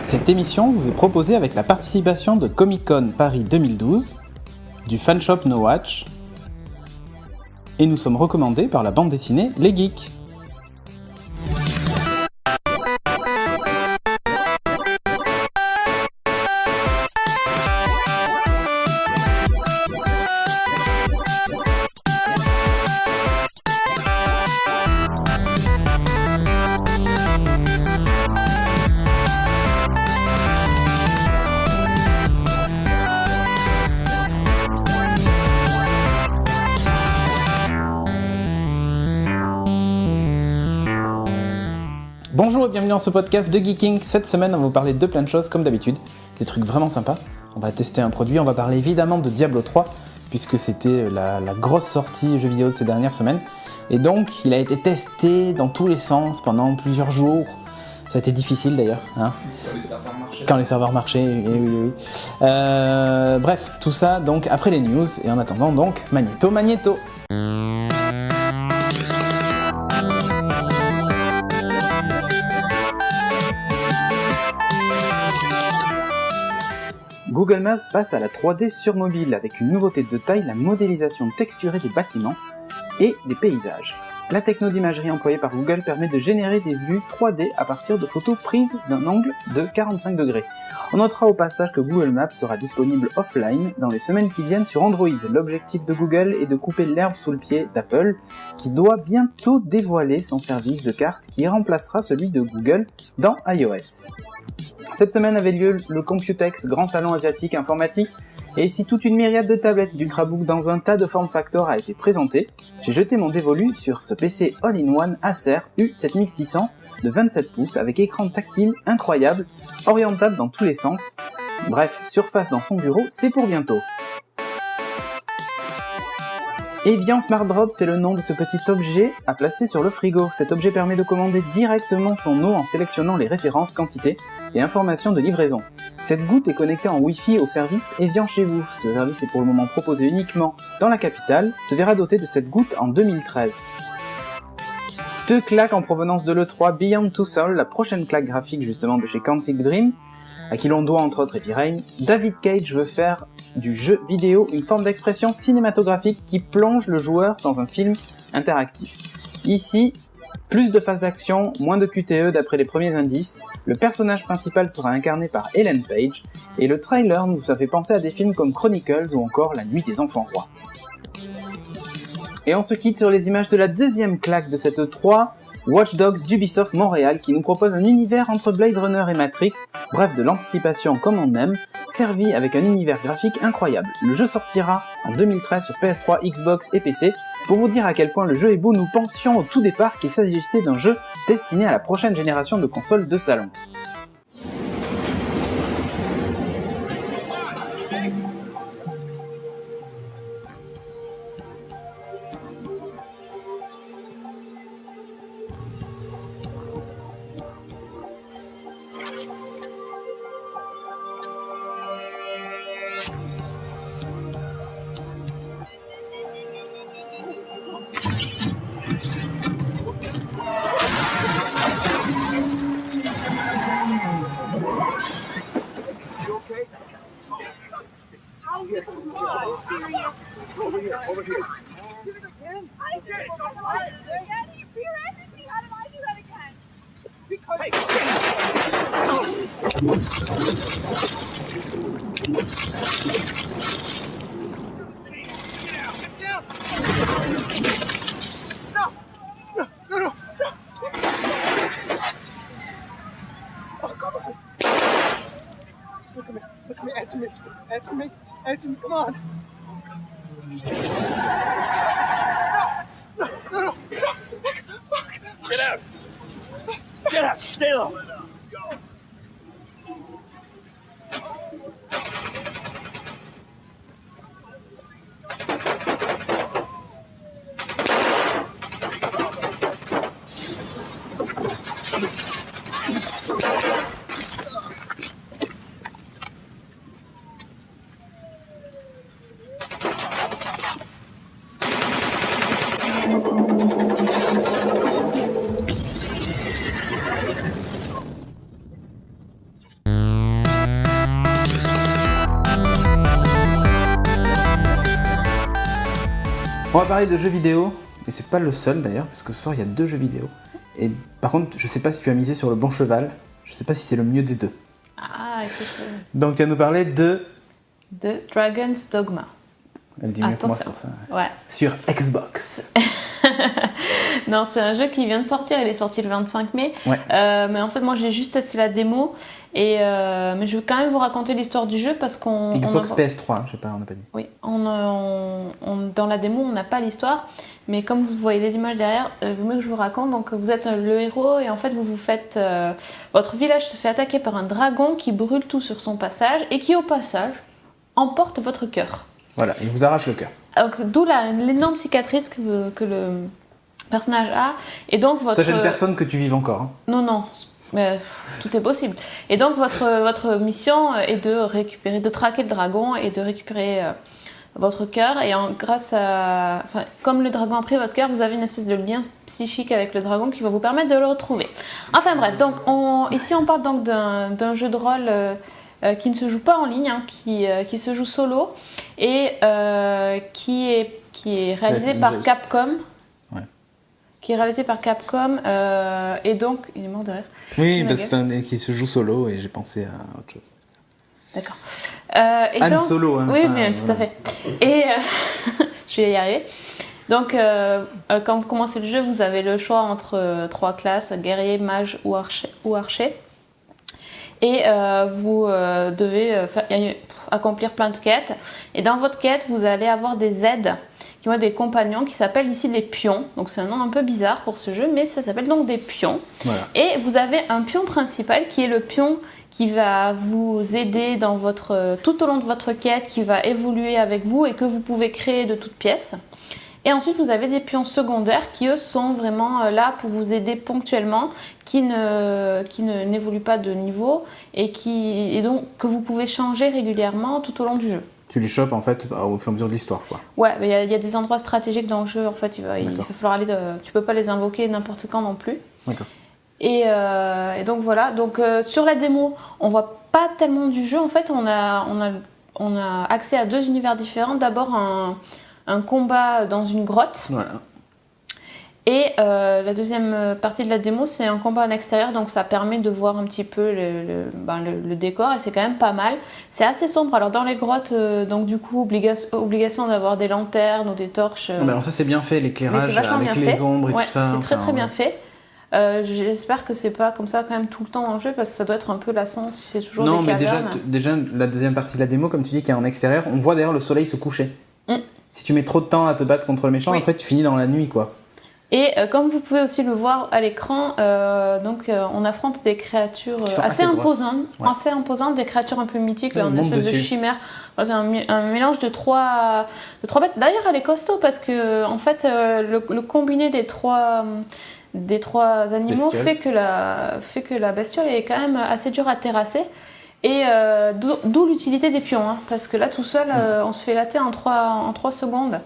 Cette émission vous est proposée avec la participation de Comic Con Paris 2012, du fanshop No Watch, et nous sommes recommandés par la bande dessinée Les Geeks. Bonjour et bienvenue dans ce podcast de Geeking. Cette semaine, on va vous parler de plein de choses comme d'habitude, des trucs vraiment sympas. On va tester un produit, on va parler évidemment de Diablo 3, puisque c'était la grosse sortie jeu vidéo de ces dernières semaines. Et donc, il a été testé dans tous les sens pendant plusieurs jours. Ça a été difficile d'ailleurs. Hein, quand les serveurs marchaient, oui. Bref, tout ça donc après les news, et en attendant donc, Magnéto. Google Maps passe à la 3D sur mobile avec une nouveauté de taille, la modélisation texturée des bâtiments et des paysages. La techno d'imagerie employée par Google permet de générer des vues 3D à partir de photos prises d'un angle de 45 degrés. On notera au passage que Google Maps sera disponible offline dans les semaines qui viennent sur Android. L'objectif de Google est de couper l'herbe sous le pied d'Apple, qui doit bientôt dévoiler son service de carte qui remplacera celui de Google dans iOS. Cette semaine avait lieu le Computex, grand salon asiatique informatique, et si toute une myriade de tablettes d'Ultrabook dans un tas de form factor a été présentée, j'ai jeté mon dévolu sur ce PC all-in-one Acer U7600 de 27 pouces avec écran tactile incroyable, orientable dans tous les sens. Bref, surface dans son bureau, c'est pour bientôt. Evian Smart Drop, c'est le nom de ce petit objet à placer sur le frigo. Cet objet permet de commander directement son eau en sélectionnant les références, quantités et informations de livraison. Cette goutte est connectée en Wi-Fi au service Evian chez vous. Ce service est pour le moment proposé uniquement dans la capitale, se verra doté de cette goutte en 2013. Deux claques en provenance de l'E3, Beyond Two Souls, la prochaine claque graphique justement de chez Quantic Dream, à qui l'on doit entre autres Heavy Rain. David Cage veut faire du jeu vidéo une forme d'expression cinématographique qui plonge le joueur dans un film interactif. Ici, plus de phases d'action, moins de QTE d'après les premiers indices, le personnage principal sera incarné par Ellen Page, et le trailer nous a fait penser à des films comme Chronicles ou encore La Nuit des Enfants Rois. Et on se quitte sur les images de la deuxième claque de cette E3, Watch Dogs d'Ubisoft Montréal, qui nous propose un univers entre Blade Runner et Matrix, bref de l'anticipation comme on aime, servi avec un univers graphique incroyable. Le jeu sortira en 2013 sur PS3, Xbox et PC. Pour vous dire à quel point le jeu est beau, nous pensions au tout départ qu'il s'agissait d'un jeu destiné à la prochaine génération de consoles de salon. Over here. Do it again? I did it again. You fear everything. How did I do that again? Because Get down. No. Oh, come on. Look at me. Answer me. Come on. No. Get out. Stay low. On va parler de jeux vidéo, mais c'est pas le seul d'ailleurs, parce que ce soir il y a 2 jeux vidéo. Et par contre, je sais pas si tu as misé sur le bon cheval, je sais pas si c'est le mieux des 2. Ah, écoute. Donc tu vas nous parler de Dragon's Dogma. Elle dit mieux que moi Attention. sur ça. Ouais. Sur Xbox. Non, c'est un jeu qui vient de sortir, il est sorti le 25 mai. Ouais. Mais en fait, moi j'ai juste testé la démo. Mais je veux quand même vous raconter l'histoire du jeu parce qu'on. Xbox PS3, je sais pas, on n'a pas dit. Oui, dans la démo, on n'a pas l'histoire. Mais comme vous voyez les images derrière, vaut mieux que je vous raconte. Donc vous êtes le héros et en fait vous faites. Votre village se fait attaquer par un dragon qui brûle tout sur son passage et qui au passage emporte votre cœur. Voilà, il vous arrache le cœur. D'où l'énorme cicatrice que le personnage a. Et donc votre... Ça gêne personne que tu vives encore. Hein. Non, mais tout est possible. Et donc votre mission est de traquer le dragon et de récupérer votre cœur. Et comme le dragon a pris votre cœur, vous avez une espèce de lien psychique avec le dragon qui va vous permettre de le retrouver. Enfin bref, donc ici on parle donc d'un jeu de rôle qui ne se joue pas en ligne, hein, qui se joue solo et qui est réalisé par Capcom. Ouais. Qui est réalisé par Capcom et donc il est mort de rire. Oui, parce que c'est un qui se joue solo et j'ai pensé à autre chose. D'accord. Han Solo, hein. Oui, mais tout à fait. Et je vais y arriver. Donc, quand vous commencez le jeu, vous avez le choix entre 3 classes, guerrier, mage ou archer. Et vous devez accomplir plein de quêtes. Et dans votre quête, vous allez avoir des aides qui ont des compagnons qui s'appellent ici des pions. Donc c'est un nom un peu bizarre pour ce jeu, mais ça s'appelle donc des pions. Voilà. Et vous avez un pion principal qui est le pion qui va vous aider tout au long de votre quête, qui va évoluer avec vous et que vous pouvez créer de toutes pièces. Et ensuite, vous avez des pions secondaires qui, eux, sont vraiment là pour vous aider ponctuellement, qui n'évoluent pas de niveau et donc que vous pouvez changer régulièrement tout au long du jeu. Tu les chopes en fait au fur et à mesure de l'histoire, quoi. Ouais, il y a des endroits stratégiques dans le jeu, en fait, il va falloir aller. Tu peux pas les invoquer n'importe quand non plus. D'accord. Et donc voilà. Donc sur la démo, on voit pas tellement du jeu. En fait, on a accès à 2 univers différents. D'abord un combat dans une grotte. Voilà. Et la deuxième partie de la démo, c'est un combat en extérieur, donc ça permet de voir un petit peu le décor, et c'est quand même pas mal. C'est assez sombre, alors dans les grottes, donc du coup, obligation d'avoir des lanternes ou des torches. Alors ça c'est bien fait, l'éclairage avec les ombres et tout ça. C'est très bien fait. J'espère que c'est pas comme ça quand même tout le temps dans le jeu, parce que ça doit être un peu lassant si c'est toujours des cavernes. Non, mais déjà la deuxième partie de la démo, comme tu dis, qui est en extérieur, on voit d'ailleurs le soleil se coucher. Si tu mets trop de temps à te battre contre le méchant, après tu finis dans la nuit, quoi. Et comme vous pouvez aussi le voir à l'écran, on affronte des créatures assez imposantes, des créatures un peu mythiques, une espèce de chimère. C'est un mélange de trois bêtes. D'ailleurs, elle est costaud parce que en fait, le combiné des trois animaux fait que la bestiole est quand même assez dure à terrasser. Et d'où l'utilité des pions, hein, parce que là tout seul, on se fait latter en 3 secondes.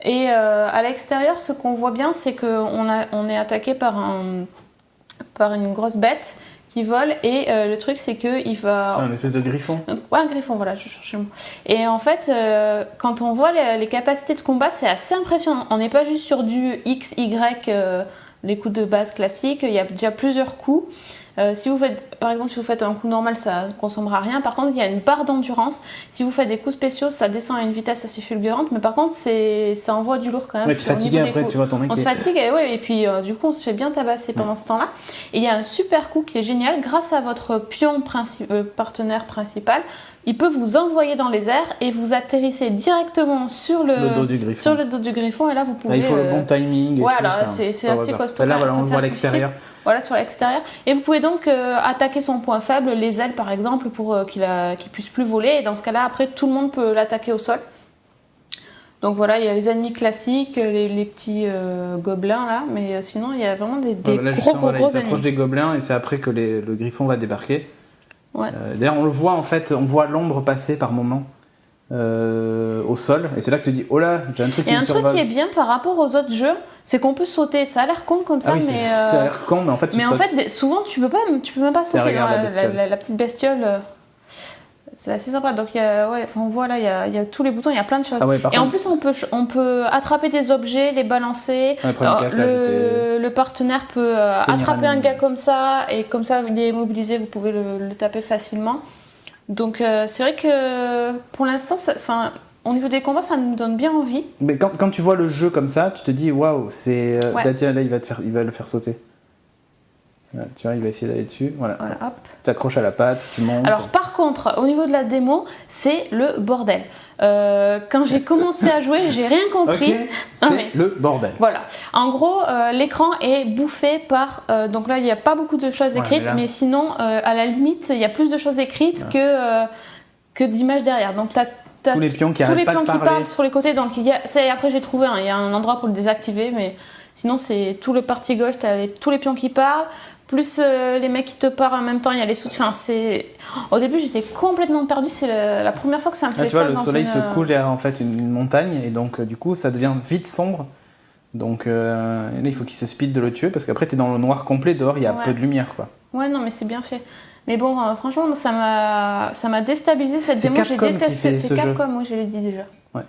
Et à l'extérieur, ce qu'on voit bien, c'est qu'on est attaqué par une grosse bête qui vole. Et le truc, c'est qu'il va... C'est un espèce de griffon. Ouais, un griffon, voilà, je cherchais le mot. Et en fait, quand on voit les capacités de combat, c'est assez impressionnant. On n'est pas juste sur du X, Y, les coups de base classiques. Il y a déjà plusieurs coups. Par exemple, si vous faites un coup normal, ça ne consommera rien. Par contre, il y a une barre d'endurance. Si vous faites des coups spéciaux, ça descend à une vitesse assez fulgurante. Mais par contre, ça envoie du lourd quand même. Ouais, tu es fatigué après, tu vois ton mec. On se fatigue et puis du coup, on se fait bien tabasser pendant ce temps-là. Et il y a un super coup qui est génial. Grâce à votre pion partenaire principal, il peut vous envoyer dans les airs et vous atterrissez directement sur le dos du griffon. Et là, vous pouvez... Là, il faut le bon timing. Voilà, c'est assez costaud. Là, voilà, on le voit à l'extérieur. Voilà, sur l'extérieur. Et vous pouvez donc attaquer son point faible, les ailes par exemple, pour qu'il puisse plus voler. Et dans ce cas-là, après, tout le monde peut l'attaquer au sol. Donc voilà, il y a les ennemis classiques, les petits gobelins là, mais sinon, il y a vraiment des gros ennemis. Ils s'approchent des gobelins et c'est après que le griffon va débarquer. Ouais. D'ailleurs, on le voit en fait, on voit l'ombre passer par moments au sol, et c'est là que tu te dis, oh là, j'ai un truc qui me survole. Et un truc qui est bien par rapport aux autres jeux, c'est qu'on peut sauter. Ça a l'air con comme ça, mais ça a l'air con, mais en fait, souvent tu peux même pas sauter. Regarde, la petite bestiole, C'est assez sympa. Donc, on voit là, il y a tous les boutons, il y a plein de choses. Ah ouais, et en plus, on peut attraper des objets, les balancer. Le partenaire peut attraper un gars comme ça, et comme ça, il est immobilisé, vous pouvez le taper facilement. Donc, c'est vrai que pour l'instant, au niveau des combats, ça nous donne bien envie. Mais quand tu vois le jeu comme ça, tu te dis waouh, c'est. Tiens, là, il va le faire sauter. Là, tu vois, il va essayer d'aller dessus. Voilà hop. Tu accroches à la patte, tu montes. Alors, par contre, au niveau de la démo, c'est le bordel. Quand j'ai commencé à jouer, j'ai rien compris. Ok, c'est le bordel. Voilà. En gros, l'écran est bouffé par. Donc là, il n'y a pas beaucoup de choses écrites, mais sinon, à la limite, il y a plus de choses écrites que d'images derrière. Donc, tous les pions qui arrêtent pas de parler. Parlent sur les côtés. Donc, après, j'ai trouvé, il y a un endroit pour le désactiver, mais sinon, c'est tout le parti gauche, tu as tous les pions qui parlent. Plus les mecs qui te parlent en même temps, il y a les sous. Au début, j'étais complètement perdue. C'est la première fois que ça me fait tu vois, le soleil se couche derrière en fait une montagne et donc du coup, ça devient vite sombre. Donc là, il faut qu'il se speed de le tuer parce qu'après, t'es dans le noir complet. Dehors, il y a peu de lumière, quoi. Ouais, non, mais c'est bien fait. Mais bon, franchement, ça m'a déstabilisé cette démo. J'ai détesté. C'est Capcom, oui, je l'ai dit déjà. Ouais.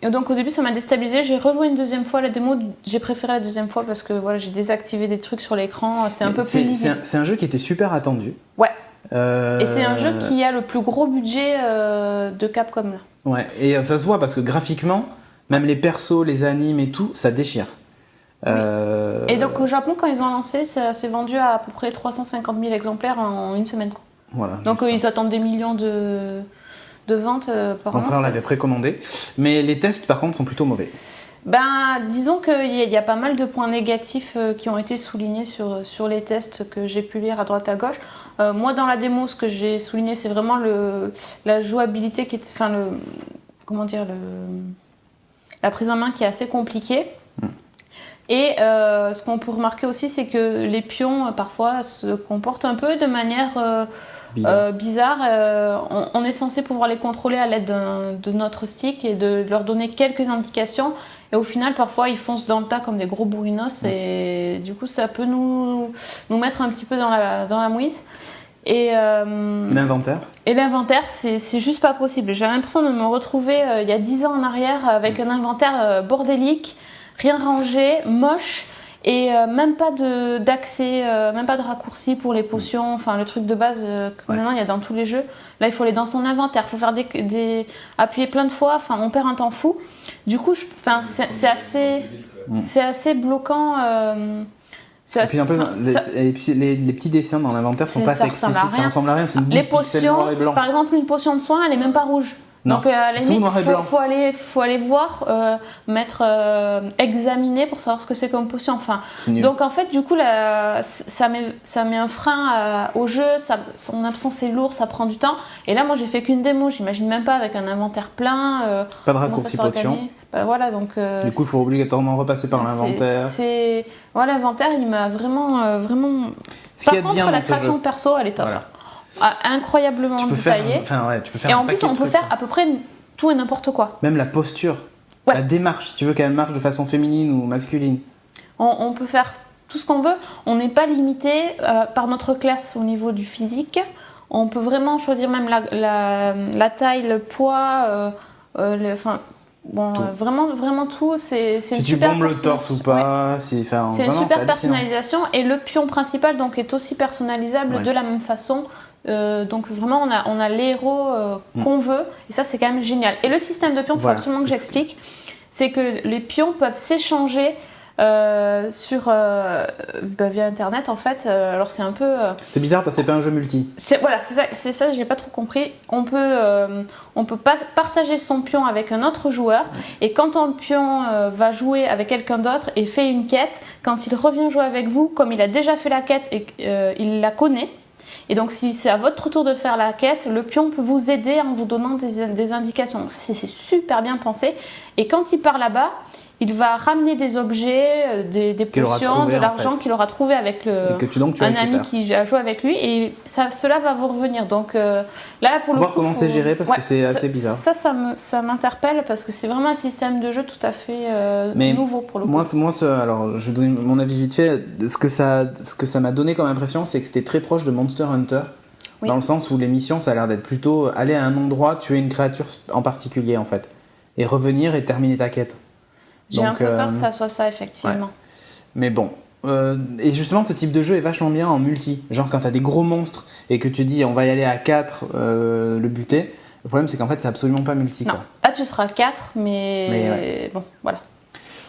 Et donc au début ça m'a déstabilisé, j'ai rejoué une deuxième fois la démo, j'ai préféré la deuxième fois parce que voilà, j'ai désactivé des trucs sur l'écran, c'est un peu plus lisible. C'est un jeu qui était super attendu. Ouais. Et c'est un jeu qui a le plus gros budget de Capcom là. Ouais, et ça se voit parce que graphiquement, même les persos, les animes et tout, ça déchire. Oui. Et donc au Japon quand ils ont lancé, ça s'est vendu à peu près 350 000 exemplaires en une semaine. Voilà. Donc ils attendent des millions de ventes par an. Mon frère l'avait précommandé, mais les tests par contre sont plutôt mauvais. Disons qu'il y a pas mal de points négatifs qui ont été soulignés sur les tests que j'ai pu lire à droite à gauche. Moi dans la démo, ce que j'ai souligné, c'est vraiment la jouabilité qui est, la prise en main qui est assez compliquée. Et ce qu'on peut remarquer aussi, c'est que les pions parfois se comportent un peu de manière bizarre. On est censé pouvoir les contrôler à l'aide de notre stick et de leur donner quelques indications. Et au final, parfois, ils foncent dans le tas comme des gros bourrinos. Et du coup, ça peut nous mettre un petit peu dans la mouise. Et l'inventaire. Et l'inventaire, c'est juste pas possible. J'ai l'impression de me retrouver il y a 10 ans en arrière avec un inventaire bordélique, rien rangé, moche. Et même pas d'accès, même pas de raccourci pour les potions, enfin le truc de base que maintenant il y a dans tous les jeux. Là il faut aller dans son inventaire, il faut faire appuyer plein de fois, enfin on perd un temps fou. Du coup, c'est assez bloquant. Et puis les petits dessins dans l'inventaire sont pas assez explicites, ça ressemble à rien, c'est une les potions, noir et blanc. Par exemple une potion de soin, elle est même pas rouge. Non, donc à la limite, faut aller voir, examiner pour savoir ce que c'est comme potion. Enfin, donc en fait, du coup, ça met un frein au jeu. En absence, c'est lourd, ça prend du temps. Et là, moi, j'ai fait qu'une démo. J'imagine même pas avec un inventaire plein. Pas de raccourci potion. Voilà, donc. Du coup, il faut obligatoirement repasser par l'inventaire. L'inventaire, il m'a vraiment. Par contre, la création de perso, elle est top. Voilà. Incroyablement détaillé. Tu peux faire et en plus, on peut faire à peu près tout et n'importe quoi. Même la posture, la démarche, si tu veux qu'elle marche de façon féminine ou masculine. On peut faire tout ce qu'on veut. On n'est pas limité par notre classe au niveau du physique. On peut vraiment choisir même la taille, le poids, vraiment tout. C'est si tu bombes le torse ou pas. C'est une super personnalisation. Et le pion principal donc, est aussi personnalisable de la même façon. Donc vraiment on a les héros qu'on veut et ça c'est quand même génial. Et le système de pions, il faut absolument que j'explique, c'est que les pions peuvent s'échanger via internet en fait. Alors c'est un peu c'est bizarre parce que c'est pas un jeu multi. C'est ça j'ai pas trop compris. On peut pas partager son pion avec un autre joueur et quand ton pion va jouer avec quelqu'un d'autre et fait une quête, quand il revient jouer avec vous, comme il a déjà fait la quête et il la connaît. Et donc, si c'est à votre tour de faire la quête, le pion peut vous aider en vous donnant des indications. C'est super bien pensé. Et quand il part là-bas, il va ramener des objets, des potions, de l'argent qu'il aura trouvé avec un ami qui a joué avec lui. Et cela va vous revenir. Donc là, pour le coup, voir comment c'est géré parce que c'est assez bizarre. Ça m'interpelle parce que c'est vraiment un système de jeu tout à fait nouveau pour le coup. Alors, je vais donner mon avis vite fait. Ce que ça m'a donné comme impression, c'est que c'était très proche de Monster Hunter. dans le sens où les missions, ça a l'air d'être plutôt aller à un endroit, tuer une créature en particulier en fait, et revenir et terminer ta quête. J'ai un peu peur que ça soit ça, effectivement. Ouais. Mais bon, et justement ce type de jeu est vachement bien en multi, genre quand t'as des gros monstres et que tu dis on va y aller à 4 le buter, le problème c'est qu'en fait c'est absolument pas multi. Non, quoi. Là tu seras 4, mais bon, voilà.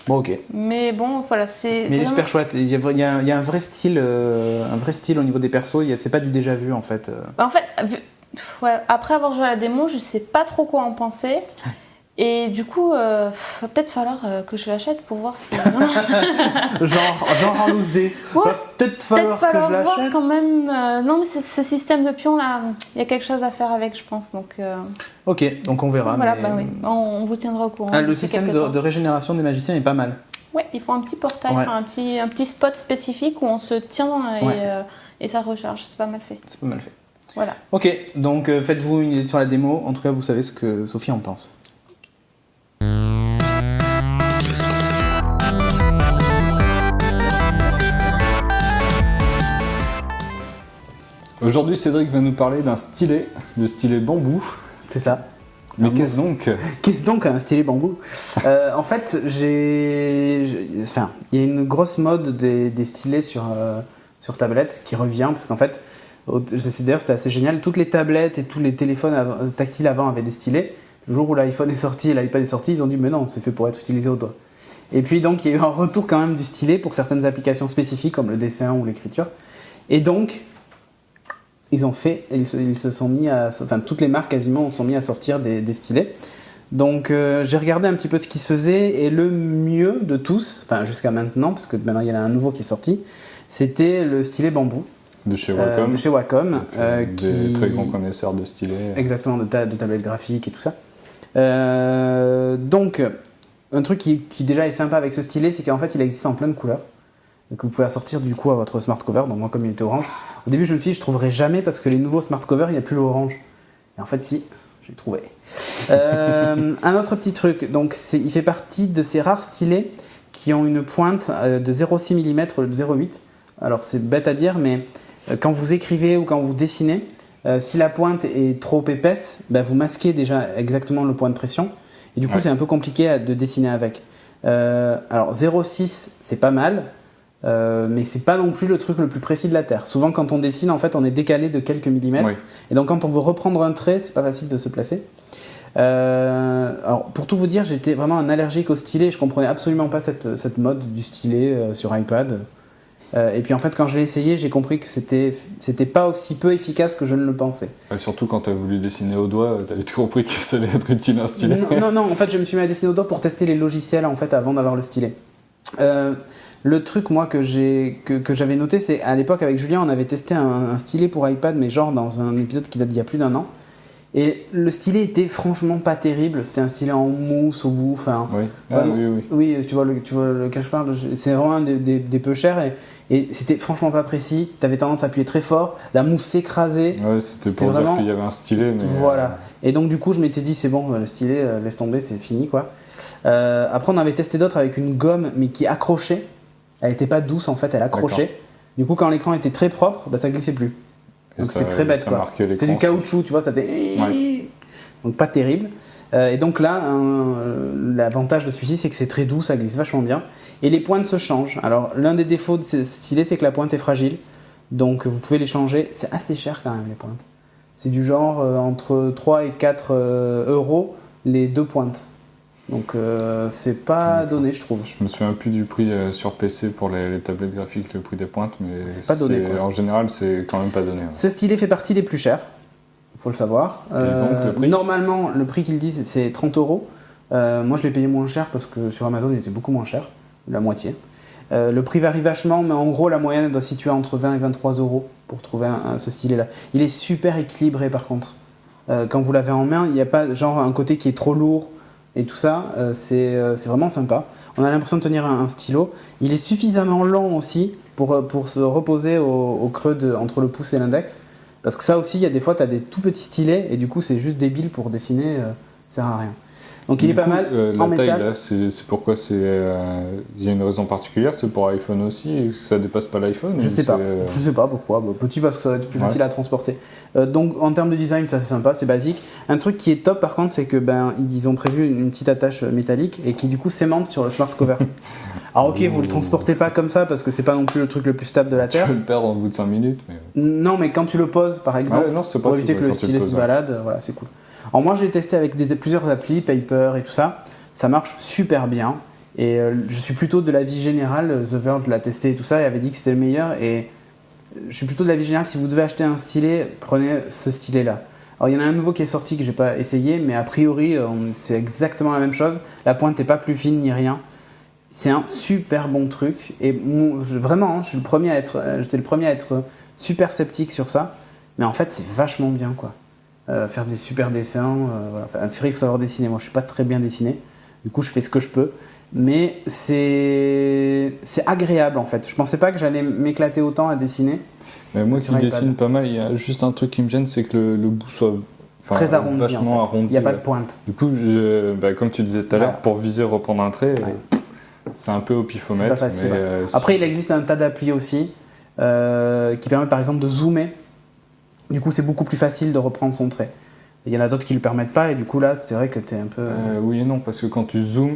Bon, ok. Mais bon, voilà, c'est. Mais il est super chouette. Il y a un vrai style au niveau des persos. C'est pas du déjà vu en fait. En fait, après avoir joué à la démo, je sais pas trop quoi en penser. Et du coup, va peut-être falloir que je l'achète pour voir si. genre en loose day. Ouais, va peut-être falloir que je l'achète. Voir quand même. Non, mais ce système de pions là, il y a quelque chose à faire avec, je pense. Donc. Ok, donc on verra. Voilà, mais... bah oui, on vous tiendra au courant. Le système de régénération des magiciens est pas mal. Ouais, ils font un petit portail, un petit spot spécifique où on se tient et ça recharge. C'est pas mal fait. C'est pas mal fait. Voilà. Ok, donc faites-vous une idée sur la démo. En tout cas, vous savez ce que Sophie en pense. Aujourd'hui, Cédric va nous parler d'un stylet, le stylet bambou. C'est ça. Mais qu'est-ce donc ? Qu'est-ce donc un stylet bambou ? En fait, il y a une grosse mode des stylets sur tablette qui revient, parce qu'en fait, d'ailleurs c'était assez génial, toutes les tablettes et tous les téléphones tactiles avant avaient des stylets. Le jour où l'iPhone est sorti et l'iPad est sorti, ils ont dit mais non, c'est fait pour être utilisé au doigt. Et puis donc il y a eu un retour quand même du stylet pour certaines applications spécifiques comme le dessin ou l'écriture. Et donc ils se sont mis toutes les marques quasiment sont mis à sortir des stylets. Donc j'ai regardé un petit peu ce qui se faisait et le mieux de tous, jusqu'à maintenant, parce que maintenant il y en a un nouveau qui est sorti, c'était le stylet bambou. De chez Wacom. Des très grands connaisseurs de stylets. Exactement, de tablettes graphiques et tout ça. Donc, un truc qui déjà est sympa avec ce stylet, c'est qu'en fait il existe en plein de couleurs. Donc vous pouvez assortir du coup à votre smart cover. Donc moi, comme il était orange, au début je me suis dit je trouverai jamais parce que les nouveaux smart covers il n'y a plus l'orange. Et en fait si, j'ai trouvé. Un autre petit truc, donc il fait partie de ces rares stylets qui ont une pointe de 0,6 mm au lieu de 0,8. Alors c'est bête à dire, mais quand vous écrivez ou quand vous dessinez, si la pointe est trop épaisse, vous masquez déjà exactement le point de pression. Et du coup c'est un peu compliqué de dessiner avec. Alors 0,6 c'est pas mal. Mais c'est pas non plus le truc le plus précis de la Terre. Souvent quand on dessine, en fait, on est décalé de quelques millimètres. Oui. Et donc quand on veut reprendre un trait, c'est pas facile de se placer. Alors pour tout vous dire, j'étais vraiment un allergique au stylet. Je comprenais absolument pas cette mode du stylet sur iPad. Et puis en fait, quand je l'ai essayé, j'ai compris que c'était pas aussi peu efficace que je ne le pensais. Ouais, surtout quand tu as voulu dessiner au doigt, tu avais compris que ça allait être utile un stylet. Non, en fait, je me suis mis à dessiner au doigt pour tester les logiciels en fait avant d'avoir le stylet. Le truc moi que j'avais noté, c'est à l'époque avec Julien on avait testé un stylet pour iPad, mais genre dans un épisode qui date d'il y a plus d'1 an, et le stylet était franchement pas terrible. C'était un stylet en mousse au bout, oui, tu vois lequel je parle, c'est vraiment des peu chers, et c'était franchement pas précis. T'avais tendance à appuyer très fort, la mousse s'écrasait. Ouais, c'était pour vraiment dire qu'il y avait un stylet, mais voilà. Et donc du coup je m'étais dit c'est bon, le stylet laisse tomber, c'est fini quoi. Après on avait testé d'autres avec une gomme mais qui accrochait. Elle était pas douce en fait, elle accrochait. D'accord. Du coup quand l'écran était très propre, ça glissait plus. Donc c'est très bête quoi. C'est du caoutchouc, tu vois, ça fait. Ouais. Donc pas terrible. Et donc là, l'avantage de celui-ci, c'est que c'est très doux, ça glisse vachement bien. Et les pointes se changent. Alors l'un des défauts de ce stylet, c'est que la pointe est fragile. Donc vous pouvez les changer. C'est assez cher quand même les pointes. C'est du genre entre 3 et 4 euros les 2 pointes. Donc c'est pas donné, je trouve. Je me souviens plus du prix sur PC pour les tablettes graphiques, le prix des pointes, mais c'est pas donné, quoi. En général c'est quand même pas donné. Ouais. Ce stylet fait partie des plus chers, il faut le savoir. Et donc, le prix normalement le prix qu'ils disent c'est 30 euros. Moi je l'ai payé moins cher parce que sur Amazon il était beaucoup moins cher, la moitié. Le prix varie vachement, mais en gros la moyenne doit se situer entre 20 et 23 euros pour trouver ce stylet là. Il est super équilibré par contre. Quand vous l'avez en main, il n'y a pas genre un côté qui est trop lourd. Et tout ça, c'est vraiment sympa. On a l'impression de tenir un stylo. Il est suffisamment long aussi pour se reposer au creux entre le pouce et l'index. Parce que ça aussi, il y a des fois, tu as des tout petits stylets et du coup, c'est juste débile pour dessiner, ça sert à rien. Donc il est pas mal en la taille métal. là, c'est pourquoi il y a une raison particulière, c'est pour iPhone aussi, et ça dépasse pas l'iPhone. Je sais pas pourquoi. Petit parce que ça va être plus facile à transporter. Donc en termes de design, ça c'est sympa, c'est basique. Un truc qui est top par contre, c'est que ils ont prévu une petite attache métallique et qui du coup s'aimante sur le smart cover. Alors ok, vous le transportez pas comme ça parce que c'est pas non plus le truc le plus stable de la Terre. Tu peux le perdre au bout de 5 minutes. Mais... Non, mais quand tu le poses par exemple, pour éviter que le stylet se balade, voilà, c'est cool. Alors moi j'ai testé avec plusieurs applis, Paper et tout ça, ça marche super bien. Et je suis plutôt de l'avis général, The Verge l'a testé et tout ça, et avait dit que c'était le meilleur. Et je suis plutôt de l'avis général, si vous devez acheter un stylet, prenez ce stylet-là. Alors il y en a un nouveau qui est sorti que j'ai pas essayé, mais a priori c'est exactement la même chose. La pointe n'est pas plus fine ni rien. C'est un super bon truc. Et vraiment, j'étais le premier à être super sceptique sur ça. Mais en fait, c'est vachement bien, quoi. Faire des super dessins. Voilà. Enfin, c'est vrai qu'il faut savoir dessiner. Moi, je suis pas très bien dessiné. Du coup, je fais ce que je peux. Mais c'est agréable, en fait. Je pensais pas que j'allais m'éclater autant à dessiner. Mais moi qui dessine pas mal, il y a juste un truc qui me gêne, c'est que le bout soit très arrondi, vachement en fait. arrondi. Il n'y a pas de pointe. Du coup, comme tu disais tout à l'heure, pour viser, reprendre un trait, c'est un peu au pifomètre. C'est pas facile. Après, il existe un tas d'applis aussi qui permettent par exemple de zoomer. Du coup, c'est beaucoup plus facile de reprendre son trait. Il y en a d'autres qui ne le permettent pas, et du coup, là, c'est vrai que tu es un peu... oui et non, parce que quand tu zoomes,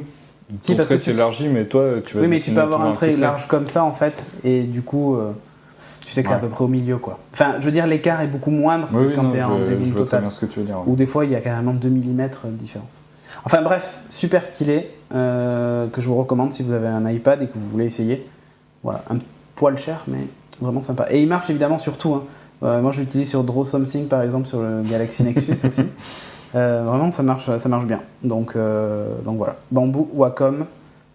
ton trait s'élargit, mais toi, tu vas... Oui, mais tu peux avoir un trait large comme ça, en fait, et du coup, tu sais que c'est à peu près au milieu, quoi. Enfin, je veux dire, l'écart est beaucoup moindre que quand tu es en dézoom total. Très bien ce que tu veux dire. Ou des fois, il y a carrément 2 mm de différence. Enfin bref, super stylé, que je vous recommande si vous avez un iPad et que vous voulez essayer. Voilà, un poil cher, mais vraiment sympa. Et il marche évidemment sur tout, hein. Moi je l'utilise sur Draw Something par exemple, sur le Galaxy Nexus aussi. Vraiment ça marche bien. Donc voilà. Bamboo, Wacom,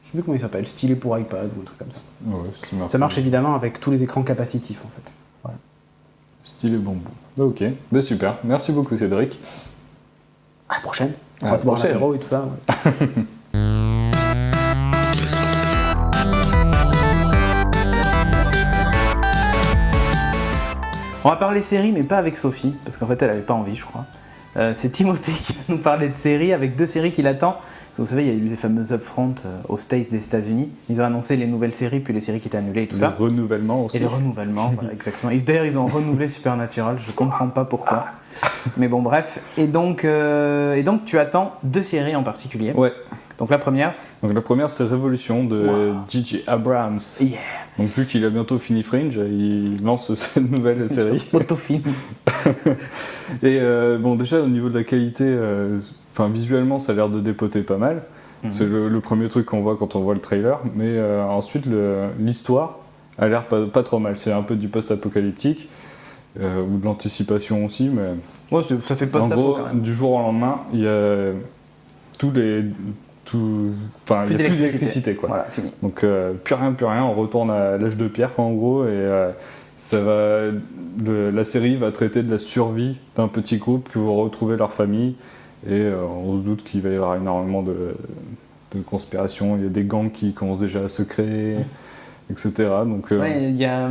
je sais plus comment il s'appelle, stylet pour iPad ou un truc comme ça. Ouais, ça marche évidemment avec tous les écrans capacitifs en fait. Voilà. Stylet bambou. Ok, super. Merci beaucoup Cédric. À la prochaine. On va se boire l'apéro et tout ça. Ouais. On va parler séries, mais pas avec Sophie, parce qu'en fait, elle n'avait pas envie, je crois. C'est Timothée qui va nous parler de séries, avec 2 séries qu'il attend. Parce que vous savez, il y a eu les fameuses upfront aux States des États-Unis. Ils ont annoncé les nouvelles séries, puis les séries qui étaient annulées et tout ça. Le renouvellement aussi. Et le renouvellement, voilà, exactement. Et d'ailleurs, ils ont renouvelé Supernatural, je comprends pas pourquoi. Mais bon, bref. Et donc, tu attends 2 séries en particulier. Ouais. Donc la première, c'est Révolution de J.J. Abrams. Yeah. Donc vu qu'il a bientôt fini Fringe, il lance cette nouvelle série. Autofilm. Et déjà au niveau de la qualité, visuellement ça a l'air de dépoter pas mal. C'est le premier truc qu'on voit quand on voit le trailer. Mais ensuite l'histoire a l'air pas trop mal. C'est un peu du post-apocalyptique ou de l'anticipation aussi, mais ouais, ça fait post-apo. En gros, quand même. du jour au lendemain, il y a il n'y a plus d'électricité, quoi. Voilà, fini. Donc plus rien, on retourne à l'âge de pierre, quoi, en gros, et la série va traiter de la survie d'un petit groupe qui vont retrouver leur famille, et on se doute qu'il va y avoir énormément de conspirations, il y a des gangs qui commencent déjà à se créer, etc. Donc, il y a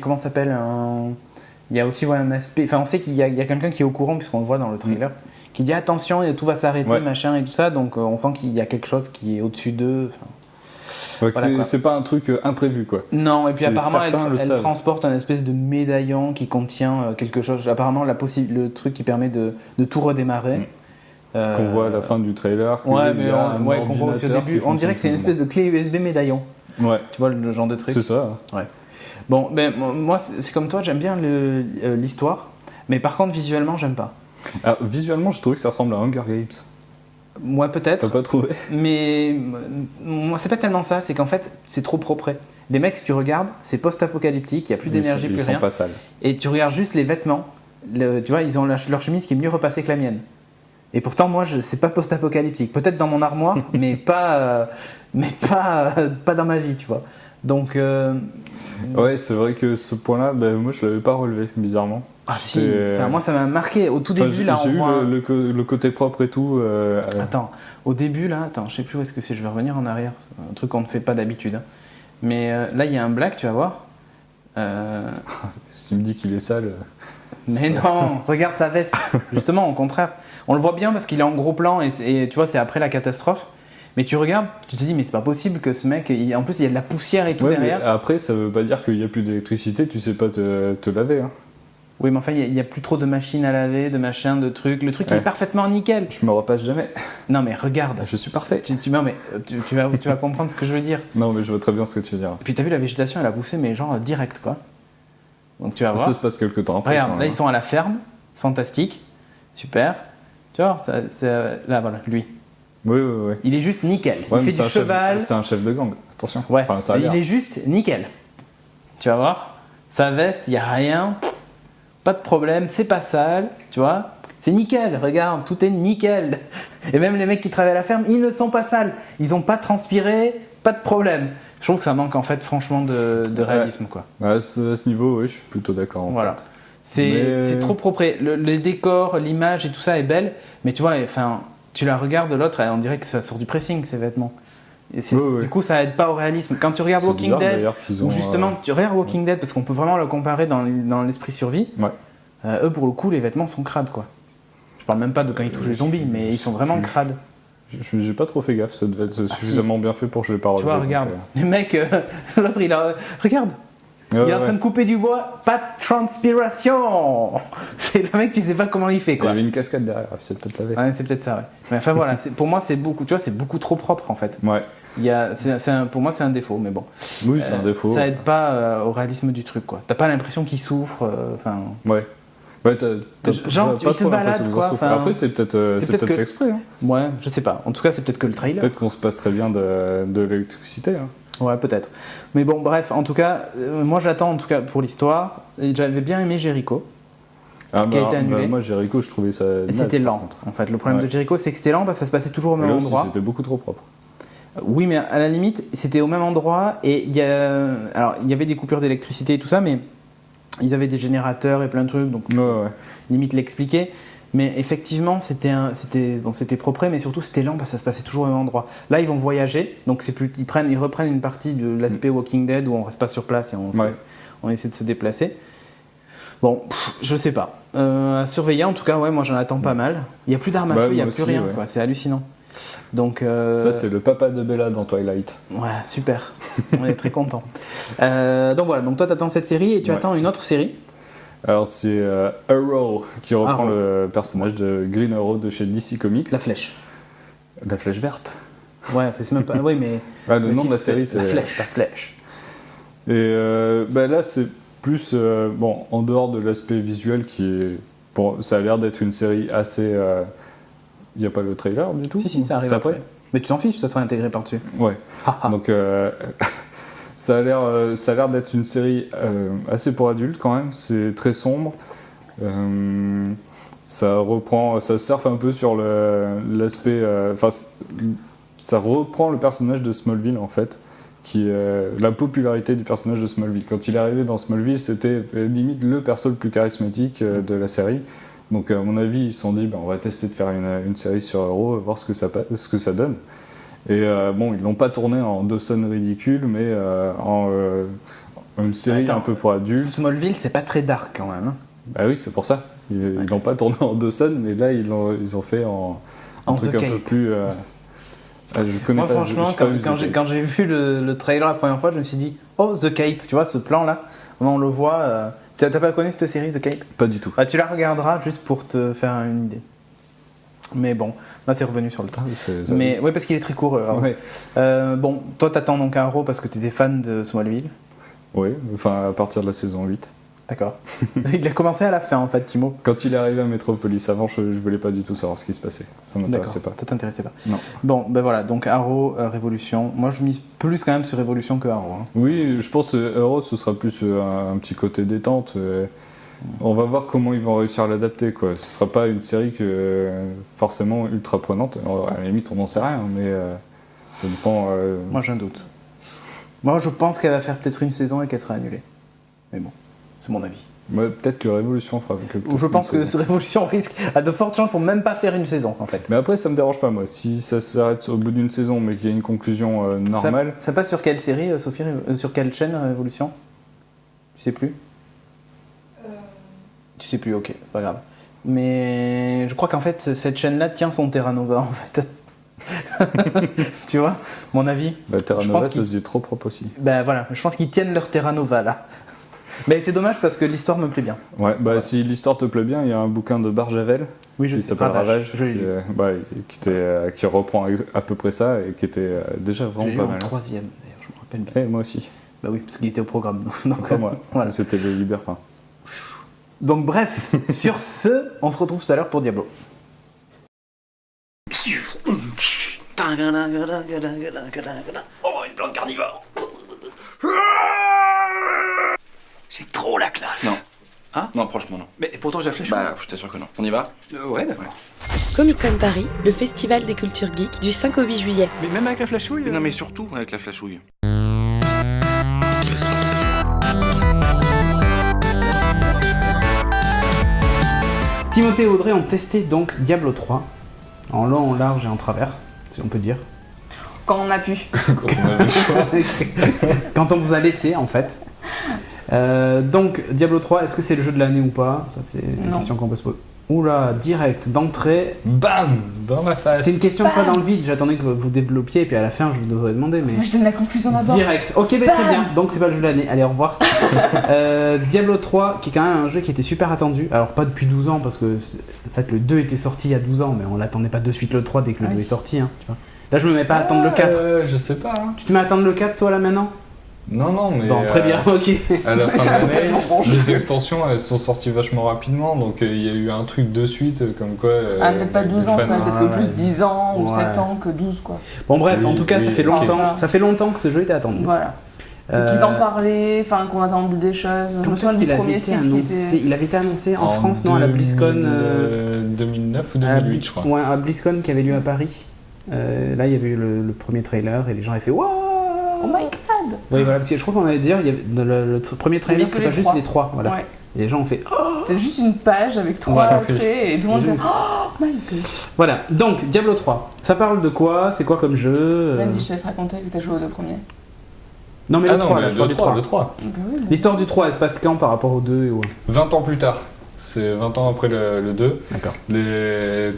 comment ça s'appelle il y a aussi un aspect, enfin on sait qu'il y a quelqu'un qui est au courant puisqu'on le voit dans le trailer, qui dit attention, tout va s'arrêter, machin et tout ça, donc on sent qu'il y a quelque chose qui est au-dessus d'eux. Voilà, c'est pas un truc imprévu, quoi. Non, et puis apparemment elle transporte un espèce de médaillon qui contient quelque chose, apparemment le truc qui permet de tout redémarrer. Qu'on voit à la fin du trailer. Qu'on voit aussi au début. On dirait que c'est une espèce de clé USB médaillon. Ouais. Tu vois le genre de truc. C'est ça. Ouais. Bon, moi c'est comme toi, j'aime bien l'histoire, mais par contre visuellement j'aime pas. Alors, visuellement, je trouvais que ça ressemble à Hunger Games. Moi peut-être. T'as pas trouvé? Mais moi c'est pas tellement ça, c'est qu'en fait c'est trop propre. Les mecs, si tu regardes, c'est post-apocalyptique, il n'y a plus d'énergie, plus rien. Ils sont pas sales. Et tu regardes juste les vêtements, tu vois, ils ont leur chemise qui est mieux repassée que la mienne. Et pourtant moi c'est pas post-apocalyptique. Peut-être dans mon armoire, mais pas dans ma vie, tu vois. Donc ouais, c'est vrai que ce point-là, moi je l'avais pas relevé, bizarrement. Ah si, moi ça m'a marqué au tout début là. J'ai eu le côté propre et tout. Attends, au début là, je sais plus où est-ce que c'est, je vais revenir en arrière, c'est un truc qu'on ne fait pas d'habitude. Hein. Mais là il y a un black, tu vas voir. Si tu me dis qu'il est sale. Mais non, regarde sa veste. Justement, au contraire. On le voit bien parce qu'il est en gros plan et tu vois, c'est après la catastrophe. Mais tu regardes, tu te dis, mais c'est pas possible que ce mec. En plus, il y a de la poussière et tout derrière. Mais après, ça veut pas dire qu'il y a plus d'électricité, tu sais pas te laver. Hein. Oui, mais enfin, il y a plus trop de machines à laver, de machins, de trucs. Le truc est parfaitement nickel. Je me repasse jamais. Non, mais regarde. Je suis parfait. Tu vas comprendre ce que je veux dire. Non, mais je vois très bien ce que tu veux dire. Et puis, t'as vu, la végétation, elle a poussé, mais genre direct, quoi. Donc, tu vas voir. Ça se passe quelques temps après. Regarde, là, ils sont à la ferme. Fantastique. Super. Tu vois, là, voilà, lui. Oui. Il est juste nickel. Il fait du cheval. C'est un chef de gang, attention. Ouais, enfin, il est juste nickel. Tu vas voir. Sa veste, il n'y a rien. Pas de problème, c'est pas sale, tu vois. C'est nickel, regarde, tout est nickel. Et même les mecs qui travaillent à la ferme, ils ne sont pas sales. Ils n'ont pas transpiré, pas de problème. Je trouve que ça manque en fait franchement de réalisme, quoi. À ce niveau, oui, je suis plutôt d'accord. Voilà. C'est trop propre. Les décors, l'image et tout ça est belle, mais tu vois, enfin, tu la regardes de l'autre, on dirait que ça sort du pressing, ces vêtements. Et du coup, ça aide pas au réalisme. Quand tu regardes Walking Dead, ou justement, tu regardes Walking Dead, parce qu'on peut vraiment le comparer dans l'esprit survie, eux, pour le coup, les vêtements sont crades, quoi. Je parle même pas de quand ils touchent les zombies, mais ils sont vraiment crades. J'ai pas trop fait gaffe, ça devait être suffisamment bien fait pour que je l'ai pas relevé. Tu vois, regarde, les mecs, l'autre, regarde, il est en train de couper du bois, pas de transpiration. C'est le mec qui sait pas comment il fait, quoi. Il y avait une cascade derrière, c'est peut-être lavé. Ouais, c'est peut-être ça, ouais. Mais enfin voilà, pour moi c'est beaucoup, tu vois, c'est beaucoup trop propre en fait. Ouais. Pour moi c'est un défaut, mais bon. Oui, c'est un défaut. Ça aide pas au réalisme du truc, quoi. T'as pas l'impression qu'il souffre, enfin. Ouais, genre il se balade, quoi. Après c'est peut-être fait exprès. Hein. Ouais, je sais pas. En tout cas c'est peut-être que le trailer. Peut-être qu'on se passe très bien de l'électricité. Hein. Ouais, peut-être. Mais bon, bref, en tout cas, moi j'attends en tout cas pour l'histoire. Et j'avais bien aimé Jericho. Qui a été annulé. Moi, Jericho, je trouvais ça. Et c'était lent. En fait, le problème de Jericho, c'est que c'était lent parce que ça se passait toujours au même endroit. C'était beaucoup trop propre. Oui, mais à la limite, c'était au même endroit et il y avait des coupures d'électricité et tout ça, mais ils avaient des générateurs et plein de trucs, donc limite l'expliquer. Mais effectivement, c'était propre, mais surtout c'était lent parce que ça se passait toujours au même endroit. Là, ils vont voyager, donc ils reprennent une partie de l'aspect Walking Dead où on reste pas sur place et on essaie de se déplacer. Bon, je sais pas. À surveiller, en tout cas, ouais, moi j'en attends pas mal. Il n'y a plus d'armes à feu, il n'y a plus rien, quoi. C'est hallucinant. Donc, ça, c'est le papa de Bella dans Twilight. Ouais, super. On est très contents. Donc voilà, donc toi t'attends cette série et tu attends une autre série. Alors c'est Arrow qui reprend le personnage de Green Arrow de chez DC Comics. La flèche. La flèche verte. Ouais, c'est même pas. Oui, mais. Le nom de la série, c'est La flèche. Et là, c'est plus en dehors de l'aspect visuel qui est. Bon, ça a l'air d'être une série assez. Il n'y a pas le trailer du tout. Si, ça arrive après. Mais tu t'en fiches, ça sera intégré par-dessus. Ouais. Donc. Ça a l'air d'être une série assez pour adultes quand même, c'est très sombre. Ça surfe un peu sur l'aspect. Ça reprend le personnage de Smallville en fait, qui est la popularité du personnage de Smallville. Quand il est arrivé dans Smallville, c'était limite le perso le plus charismatique de la série. Donc à mon avis, ils se sont dit, on va tester de faire une série sur Arrow, voir ce que ça donne. Et ils l'ont pas tourné en Dawson ridicule, mais en une série un peu pour adultes. Smallville, c'est pas très dark quand même. Bah oui, c'est pour ça. Ils l'ont pas tourné en Dawson, mais là ils ont fait en truc un peu plus. Je connais moi, pas. Franchement, quand j'ai vu le trailer la première fois, je me suis dit, oh The Cape, tu vois ce plan là, on le voit. T'as pas connu cette série The Cape? Pas du tout. Tu la regarderas juste pour te faire une idée. Mais bon, là c'est revenu sur le temps. Mais oui, parce qu'il est très court. Bon, toi t'attends donc Arrow parce que t'étais fan de Smallville. Oui, enfin à partir de la saison 8. D'accord. Il a commencé à la fin en fait, Timo. Quand il est arrivé à Metropolis, avant je voulais pas du tout savoir ce qui se passait. Ça m'intéressait pas. Ça t'intéressait pas? Non. Bon, ben voilà, donc Arrow, Révolution. Moi je mise plus quand même sur Révolution que Arrow. Hein. Oui, je pense que Arrow ce sera plus un petit côté détente. On va voir comment ils vont réussir à l'adapter, quoi. Ce sera pas une série forcément ultra prenante. À la limite, on n'en sait rien, mais ça dépend. Moi, j'ai un doute. Moi, je pense qu'elle va faire peut-être une saison et qu'elle sera annulée. Mais bon, c'est mon avis. Ouais, peut-être que Révolution fera. Je pense que Révolution a de fortes chances pour même pas faire une saison, en fait. Mais après, ça me dérange pas, moi. Si ça s'arrête au bout d'une saison, mais qu'il y a une conclusion normale. Ça passe sur quelle série, Sophie, sur quelle chaîne Révolution? Tu sais plus? Tu sais plus, ok, pas grave. Mais je crois qu'en fait, cette chaîne-là tient son Terra Nova, en fait. Tu vois, mon avis. Terra Nova, ça faisait trop propre aussi. Voilà, je pense qu'ils tiennent leur Terra Nova, là. Mais c'est dommage parce que l'histoire me plaît bien. Ouais, si l'histoire te plaît bien, il y a un bouquin de Barjavel qui s'appelle Ravage, qui reprend à peu près ça et qui était déjà vraiment pas mal. En 3e, d'ailleurs, je me rappelle bien. Moi aussi. Bah oui, parce qu'il était au programme. Donc, moi, voilà. C'était les Libertins. Donc bref, sur ce, on se retrouve tout à l'heure pour Diablo. Oh, une plante carnivore. J'ai trop la classe. Non. Hein? Non, franchement, non. Mais pourtant, j'ai la flèche. Je t'assure que non. On y va? Ouais, d'accord. Comic-Con Paris, le festival des cultures geeks du 5 au 8 juillet. Mais même avec la flashouille. Non, mais surtout avec la flashouille. Timothée et Audrey ont testé donc Diablo 3, en long, en large et en travers, si on peut dire. Quand on a pu. Quand on vous a laissé, en fait. Donc, Diablo 3, est-ce que c'est le jeu de l'année ou pas? Ça, c'est une question qu'on peut se poser. Oula, direct, d'entrée. Bam! Dans ma face. C'était une question de fois dans le vide, j'attendais que vous développiez, et puis à la fin, je vous devrais demander. Mais... Moi, je donne la conclusion d'abord. Direct. Ok, très bien. Donc, c'est pas le jeu de l'année. Allez, au revoir. Diablo 3, qui est quand même un jeu qui était super attendu. Alors, pas depuis 12 ans, parce que en fait, le 2 était sorti il y a 12 ans, mais on l'attendait pas de suite le 3 dès que le 2 est sorti. Hein, tu vois. Là, je me mets pas à attendre le 4. Je sais pas. Hein. Tu te mets à attendre le 4, toi, là, maintenant? Non, mais. Bon, très bien, ok. À la fin de l'année, les extensions, elles sont sorties vachement rapidement, donc il y a eu un truc de suite, comme quoi. Peut-être pas 12 ans, ça va peut-être que plus 10 ans ou 7 ans que 12, quoi. Bon, bref, en tout cas, ça fait longtemps. Ça fait longtemps que ce jeu était attendu. Voilà. Qu'ils en parlaient, qu'on attendait des choses. Quand est-ce qu'il avait été annoncé? Il avait été annoncé en France, non, à la BlizzCon 2009 ou 2008, je crois. Ouais, à la BlizzCon qui avait lieu à Paris. Là, il y avait eu le premier trailer et les gens avaient fait Wouah! Oh my god! Oui, voilà, parce que je crois qu'on allait dire, dans le premier trailer, c'était pas juste les 3. Voilà. Ouais. Et les gens ont fait oh! C'était juste une page avec 3 entrées et tout le monde était oh my god! Voilà, donc Diablo 3. Ça parle de quoi? C'est quoi comme jeu? Vas-y, je te laisse raconter vu que t'as joué aux 2 premiers. Non, mais le 3, là, le 3. Le 3. L'histoire du 3, elle se passe quand par rapport au 2 et au 1? 20 ans plus tard. C'est 20 ans après le 2. D'accord.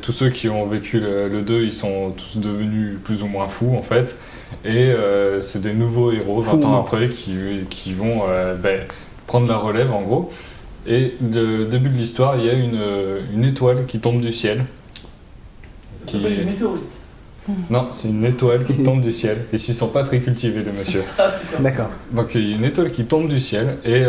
Tous ceux qui ont vécu le 2, ils sont tous devenus plus ou moins fous, en fait. Et c'est des nouveaux héros, 20 ans après, qui vont prendre la relève, en gros. Et le début de l'histoire, il y a une étoile qui tombe du ciel. Ça s'appelle une météorite. Non, c'est une étoile qui tombe du ciel. Et s'ils sont pas très cultivés, les messieurs. D'accord. Donc il y a une étoile qui tombe du ciel et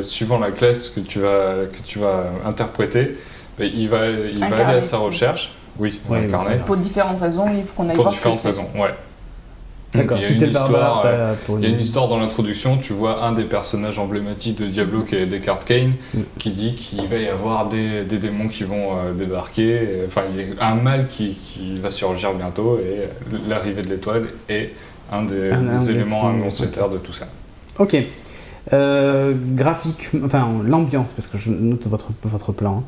suivant la classe que tu vas interpréter, il va aller à sa recherche. Oui, incarner. Pour différentes raisons, il faut qu'on aille voir. Pour différentes raisons, ouais. D'accord. Il y a une histoire dans l'introduction, tu vois un des personnages emblématiques de Diablo qui est Descartes Kane, qui dit qu'il va y avoir des démons qui vont débarquer, enfin il y a un mal qui va surgir bientôt et l'arrivée de l'étoile est un des éléments annonciateurs de tout ça. Ok. Graphique, l'ambiance, parce que je note votre plan. Hein.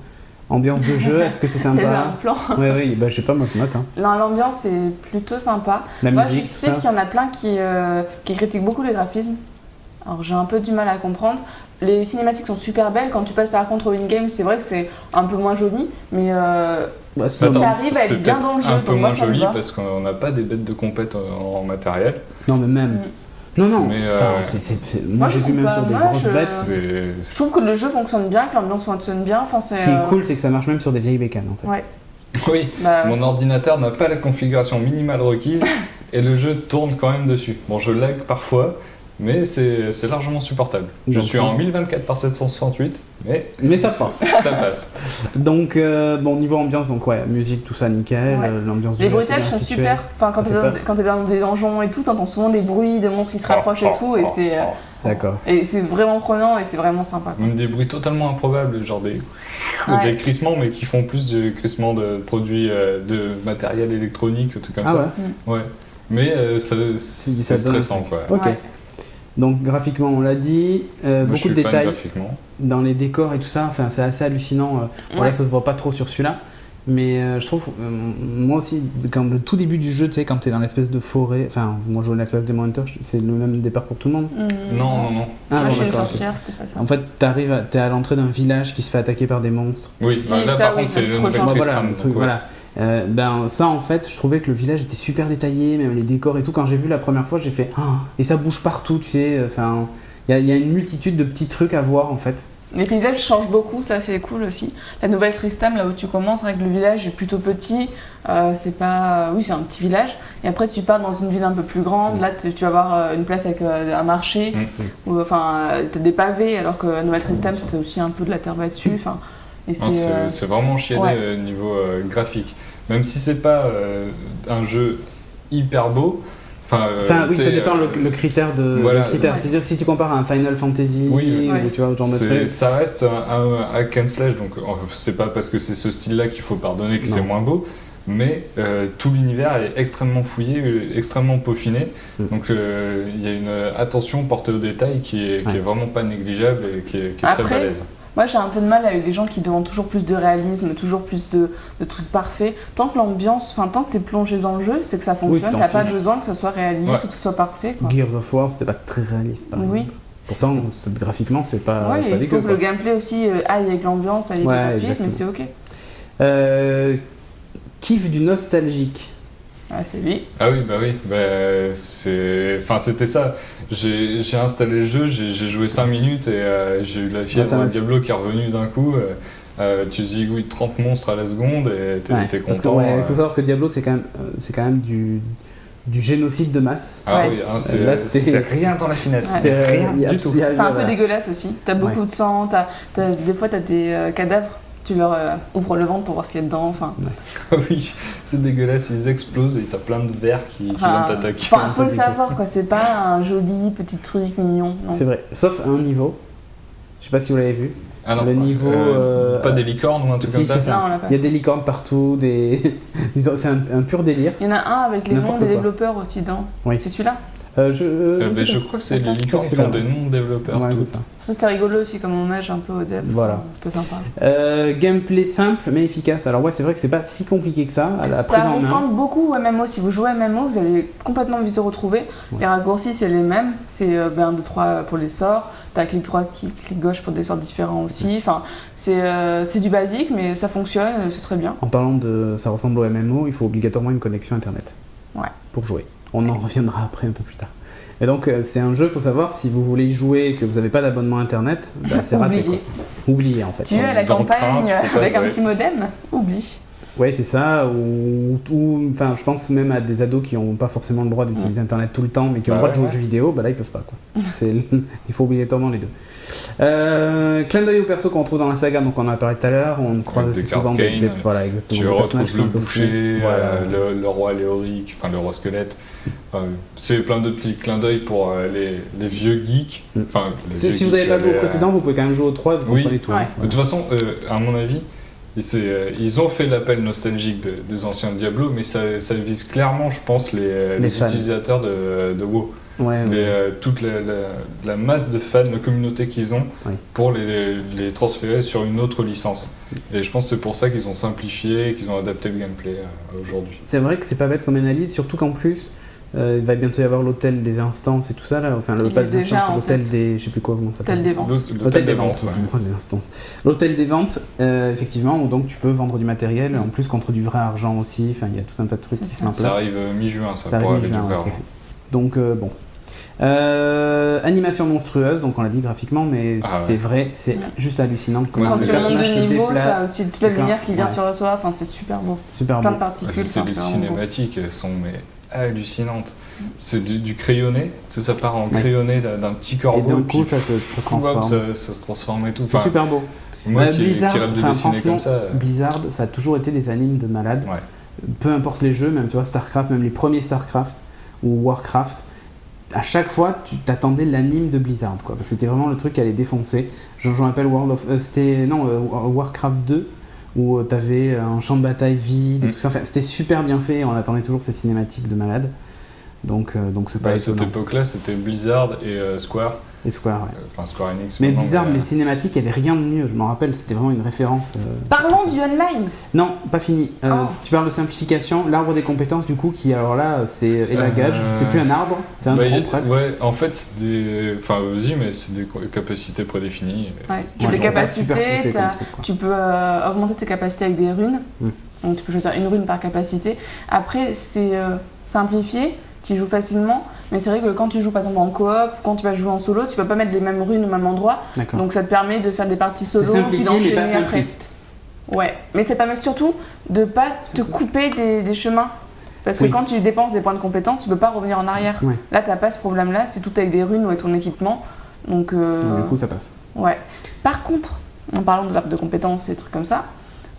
Ambiance de jeu, est-ce que c'est sympa? Il y avait un plan. Oui, je sais pas, moi je note. Hein. Non, l'ambiance est plutôt sympa. Moi, je sais qu'il y en a plein qui critiquent beaucoup les graphismes. Alors j'ai un peu du mal à comprendre. Les cinématiques sont super belles. Quand tu passes par contre au in-game, c'est vrai que c'est un peu moins joli, mais t'arrives à être bien dans le jeu. Un peu moins joli parce qu'on n'a pas des bêtes de compète en matériel. Non, mais même. Non, mais moi j'ai vu même sur des grosses bêtes. Je trouve que le jeu fonctionne bien, que l'ambiance fonctionne bien. Ce qui est cool, c'est que ça marche même sur des vieilles bécanes en fait. Ouais. Oui, mon ordinateur n'a pas la configuration minimale requise et le jeu tourne quand même dessus. Bon, je lag parfois, mais c'est largement supportable. Je suis en 1024 par 768, mais ça passe. Ça passe. Donc, niveau ambiance, musique, tout ça, nickel. Ouais. L'ambiance les bruitages sont super. Enfin, quand t'es dans des donjons et tout, t'entends souvent des bruits, des monstres qui se rapprochent et tout, et c'est. D'accord. Et c'est vraiment prenant et c'est vraiment sympa. Même des bruits totalement improbables, genre des crissements, mais qui font plus de crissements de produits, de matériel électronique, tout comme ça. Ouais. Mais c'est stressant, quoi. Ok. Ouais. Donc graphiquement on l'a dit, beaucoup de détails graphiquement. Dans les décors et tout ça, c'est assez hallucinant. Là ça se voit pas trop sur celui-là, Mais je trouve, moi aussi, quand le tout début du jeu, tu sais, quand t'es dans l'espèce de forêt, enfin, moi je joue la classe Demon Hunter, c'est le même départ pour tout le monde. Non. Ah, moi je suis une d'accord, sorcière, c'était pas ça. En fait, t'es à l'entrée d'un village qui se fait attaquer par des monstres. Oui, Si, là ça, par oui, contre, c'est c'est le trop Nouvelle gentil. Tristram. Le truc, donc, ouais. voilà. Ben ça, en fait, je trouvais que le village était super détaillé, même les décors et tout. Quand j'ai vu la première fois, j'ai fait et ça bouge partout, tu sais. Enfin, il y a une multitude de petits trucs à voir en fait. Les paysages changent beaucoup, ça c'est cool aussi. La Nouvelle Tristram, là où tu commences, avec le village est plutôt petit, c'est pas... Oui, c'est un petit village. Et après, tu pars dans une ville un peu plus grande. Là, tu vas avoir une place avec un marché. Où, enfin, t'as des pavés, alors que la Nouvelle Tristram, c'était aussi un peu de la terre battue. Enfin, et c'est vraiment chiadé niveau graphique. Même si c'est pas un jeu hyper beau. Enfin, oui, ça dépend le critère de. Voilà, le critère. C'est-à-dire que si tu compares à un Final Fantasy ou tu vois, genre de truc. Ça reste un hack and slash, donc c'est pas parce que c'est ce style-là qu'il faut pardonner que c'est moins beau, mais tout l'univers est extrêmement fouillé, extrêmement peaufiné. Donc il y a une attention portée au détail qui est vraiment pas négligeable et qui est très balèze. Moi j'ai un peu de mal avec les gens qui demandent toujours plus de réalisme, toujours plus de trucs parfaits. Tant que l'ambiance, tant que t'es plongé dans le jeu, c'est que ça fonctionne, t'as pas besoin que ça soit réaliste ou que ce soit parfait. Quoi. Gears of War, c'était pas très réaliste par exemple. Pourtant, graphiquement, c'est pas dégueu. Il faut que le gameplay aussi aille avec l'ambiance, aille avec le graphisme, mais c'est ok. Kiff du nostalgique. Ah, c'est lui. Ah oui, c'était ça. J'ai installé le jeu, j'ai joué 5 minutes et j'ai eu la fièvre à Diablo qui est revenue d'un coup. Tu zigouilles 30 monstres à la seconde et t'es content. Il faut savoir que Diablo, c'est quand même du génocide de masse. Ah oui, c'est rien dans la finesse. C'est rien du tout. C'est un peu dégueulasse aussi. T'as beaucoup de sang, des fois t'as des cadavres. Tu leur ouvres le ventre pour voir ce qu'il y a dedans. Oui, c'est dégueulasse, ils explosent et t'as plein de vers qui viennent t'attaquer. Faut le savoir, quoi. C'est pas un joli petit truc mignon. Non. C'est vrai, sauf un niveau. Je sais pas si vous l'avez vu. Ah non, le niveau. Pas des licornes ou un truc comme ça. Ça. Non, il y a des licornes partout, c'est un pur délire. Il y en a un avec les noms des développeurs aussi dedans. Oui. C'est celui-là. Je crois que c'est les licornes qui ont des noms de développeurs. Ouais, c'est ça. C'était rigolo aussi comme hommage un peu au dev. Voilà. C'était sympa. Gameplay simple mais efficace. Alors c'est vrai que c'est pas si compliqué que ça. Ça ressemble beaucoup au MMO. Si vous jouez à MMO, vous allez complètement vous y retrouver. Les raccourcis c'est les mêmes. C'est 1, 2, 3 pour les sorts. T'as clic droit, clic gauche pour des sorts différents aussi. Enfin, c'est du basique mais ça fonctionne, c'est très bien. En parlant de ça ressemble au MMO, il faut obligatoirement une connexion internet. Ouais. Pour jouer. On en reviendra après un peu plus tard. Et donc c'est un jeu, il faut savoir, si vous voulez y jouer et que vous n'avez pas d'abonnement internet, c'est raté quoi. Oubliez en fait. Tu es à la campagne avec un petit modem, oublie. Ouais, c'est ça, ou je pense même à des ados qui n'ont pas forcément le droit d'utiliser internet tout le temps, mais qui ont le droit de jouer aux jeux vidéo, là ils peuvent pas quoi. Il faut obligatoirement les deux. Clin d'œil au perso qu'on retrouve dans la saga, donc on en a parlé tout à l'heure, on croise assez souvent des voilà, exactement, tu retrouves le boucher, voilà. le roi Léoric, enfin le roi squelette. C'est plein de petits clins d'œil pour les vieux geeks. Si vous n'avez pas joué au précédent, vous pouvez quand même jouer au 3 et vous comprenez tout. Ouais. De toute façon, à mon avis, ils ont fait l'appel nostalgique des anciens Diablo, mais ça vise clairement, je pense, les utilisateurs de WoW. Toute la masse de fans, la communauté qu'ils ont, pour les transférer sur une autre licence. Et je pense que c'est pour ça qu'ils ont simplifié, qu'ils ont adapté le gameplay aujourd'hui. C'est vrai que c'est pas bête comme analyse, surtout qu'en plus, il va bientôt y avoir l'hôtel des instances et tout ça là, enfin pas des instances, c'est l'hôtel des, je sais plus quoi, comment ça s'appelle. L'hôtel des ventes. Des instances. L'hôtel des ventes, effectivement, où donc tu peux vendre du matériel, en plus contre du vrai argent aussi, enfin il y a tout un tas de trucs qui se mettent en place. Ça arrive mi-juin, ça arrive mi-juin. Donc bon. Animation monstrueuse, donc on l'a dit graphiquement, mais c'est vrai, c'est juste hallucinant. Quand tu montes de niveau, t'as aussi toute la lumière qui vient sur toi, enfin c'est super beau. Plein de particules. C'est des cinématiques, elles sont hallucinantes. C'est du crayonné, ça part en crayonné d'un petit corbeau. Et d'un coup, ça se transforme. Ça se transforme et tout. C'est super beau. Moi Blizzard, qui rêve de dessiner comme ça. Blizzard, ça a toujours été des animes de malades. Peu importe les jeux, même tu vois, StarCraft, même les premiers StarCraft ou Warcraft, à chaque fois, tu t'attendais l'anime de Blizzard, quoi. C'était vraiment le truc qui allait défoncer. Je me rappelle Warcraft 2, où t'avais un champ de bataille vide et tout ça. Enfin, c'était super bien fait, on attendait toujours ces cinématiques de malade. Donc c'est pas À cette étonnant. époque-là, c'était Blizzard et Square. Et Square, ouais. Enfin, Square Enix. Mais maintenant, Blizzard, les cinématiques, il n'y avait rien de mieux, je m'en rappelle, c'était vraiment une référence. Parlons du online. Non, pas fini. Tu parles de simplification, l'arbre des compétences, du coup, qui alors là, c'est élagage. C'est plus un arbre, c'est un tronc presque. Ouais, en fait, c'est des. Enfin, vas-y, mais c'est des capacités prédéfinies. Ouais. Tu as des capacités, tu peux augmenter tes capacités avec des runes. Donc tu peux choisir une rune par capacité. Après, c'est simplifié. Tu joues facilement, mais c'est vrai que quand tu joues par exemple en coop ou quand tu vas jouer en solo, tu vas pas mettre les mêmes runes au même endroit. D'accord. Donc ça te permet de faire des parties solo. C'est simplifié mais pas après. simpliste. Ouais, mais ça permet surtout de pas te couper des chemins. Parce que quand tu dépenses des points de compétence, tu peux pas revenir en arrière. Ouais. Là, t'as pas ce problème-là, c'est tout avec des runes ou avec ton équipement. Donc, Du coup, ça passe. Ouais. Par contre, en parlant de l'arbre de compétences et des trucs comme ça,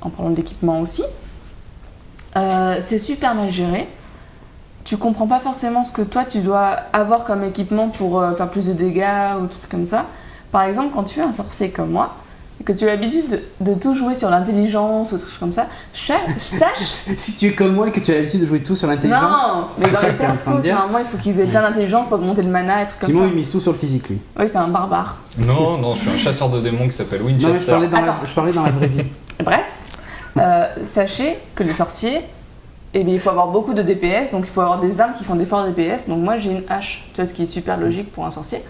en parlant de l'équipement aussi, c'est super mal géré. Tu comprends pas forcément ce que toi tu dois avoir comme équipement pour faire plus de dégâts ou trucs comme ça. Par exemple, quand tu es un sorcier comme moi, et que tu as l'habitude de tout jouer sur l'intelligence ou des trucs comme ça, sache... Si tu es comme moi et que tu as l'habitude de jouer tout sur l'intelligence... Non, mais dans les persos, c'est un moment, il faut qu'ils aient plein d'intelligence pour augmenter le mana et trucs comme ça. Simon, il mise tout sur le physique, lui. Oui, c'est un barbare. Non, je suis un chasseur de démons qui s'appelle Winchester. Non, mais je parlais dans la vraie vie. Bref, sachez que les sorciers, eh bien, il faut avoir beaucoup de DPS, donc il faut avoir des armes qui font des forts DPS. Donc moi j'ai une hache, tu vois, ce qui est super logique pour un sorcier.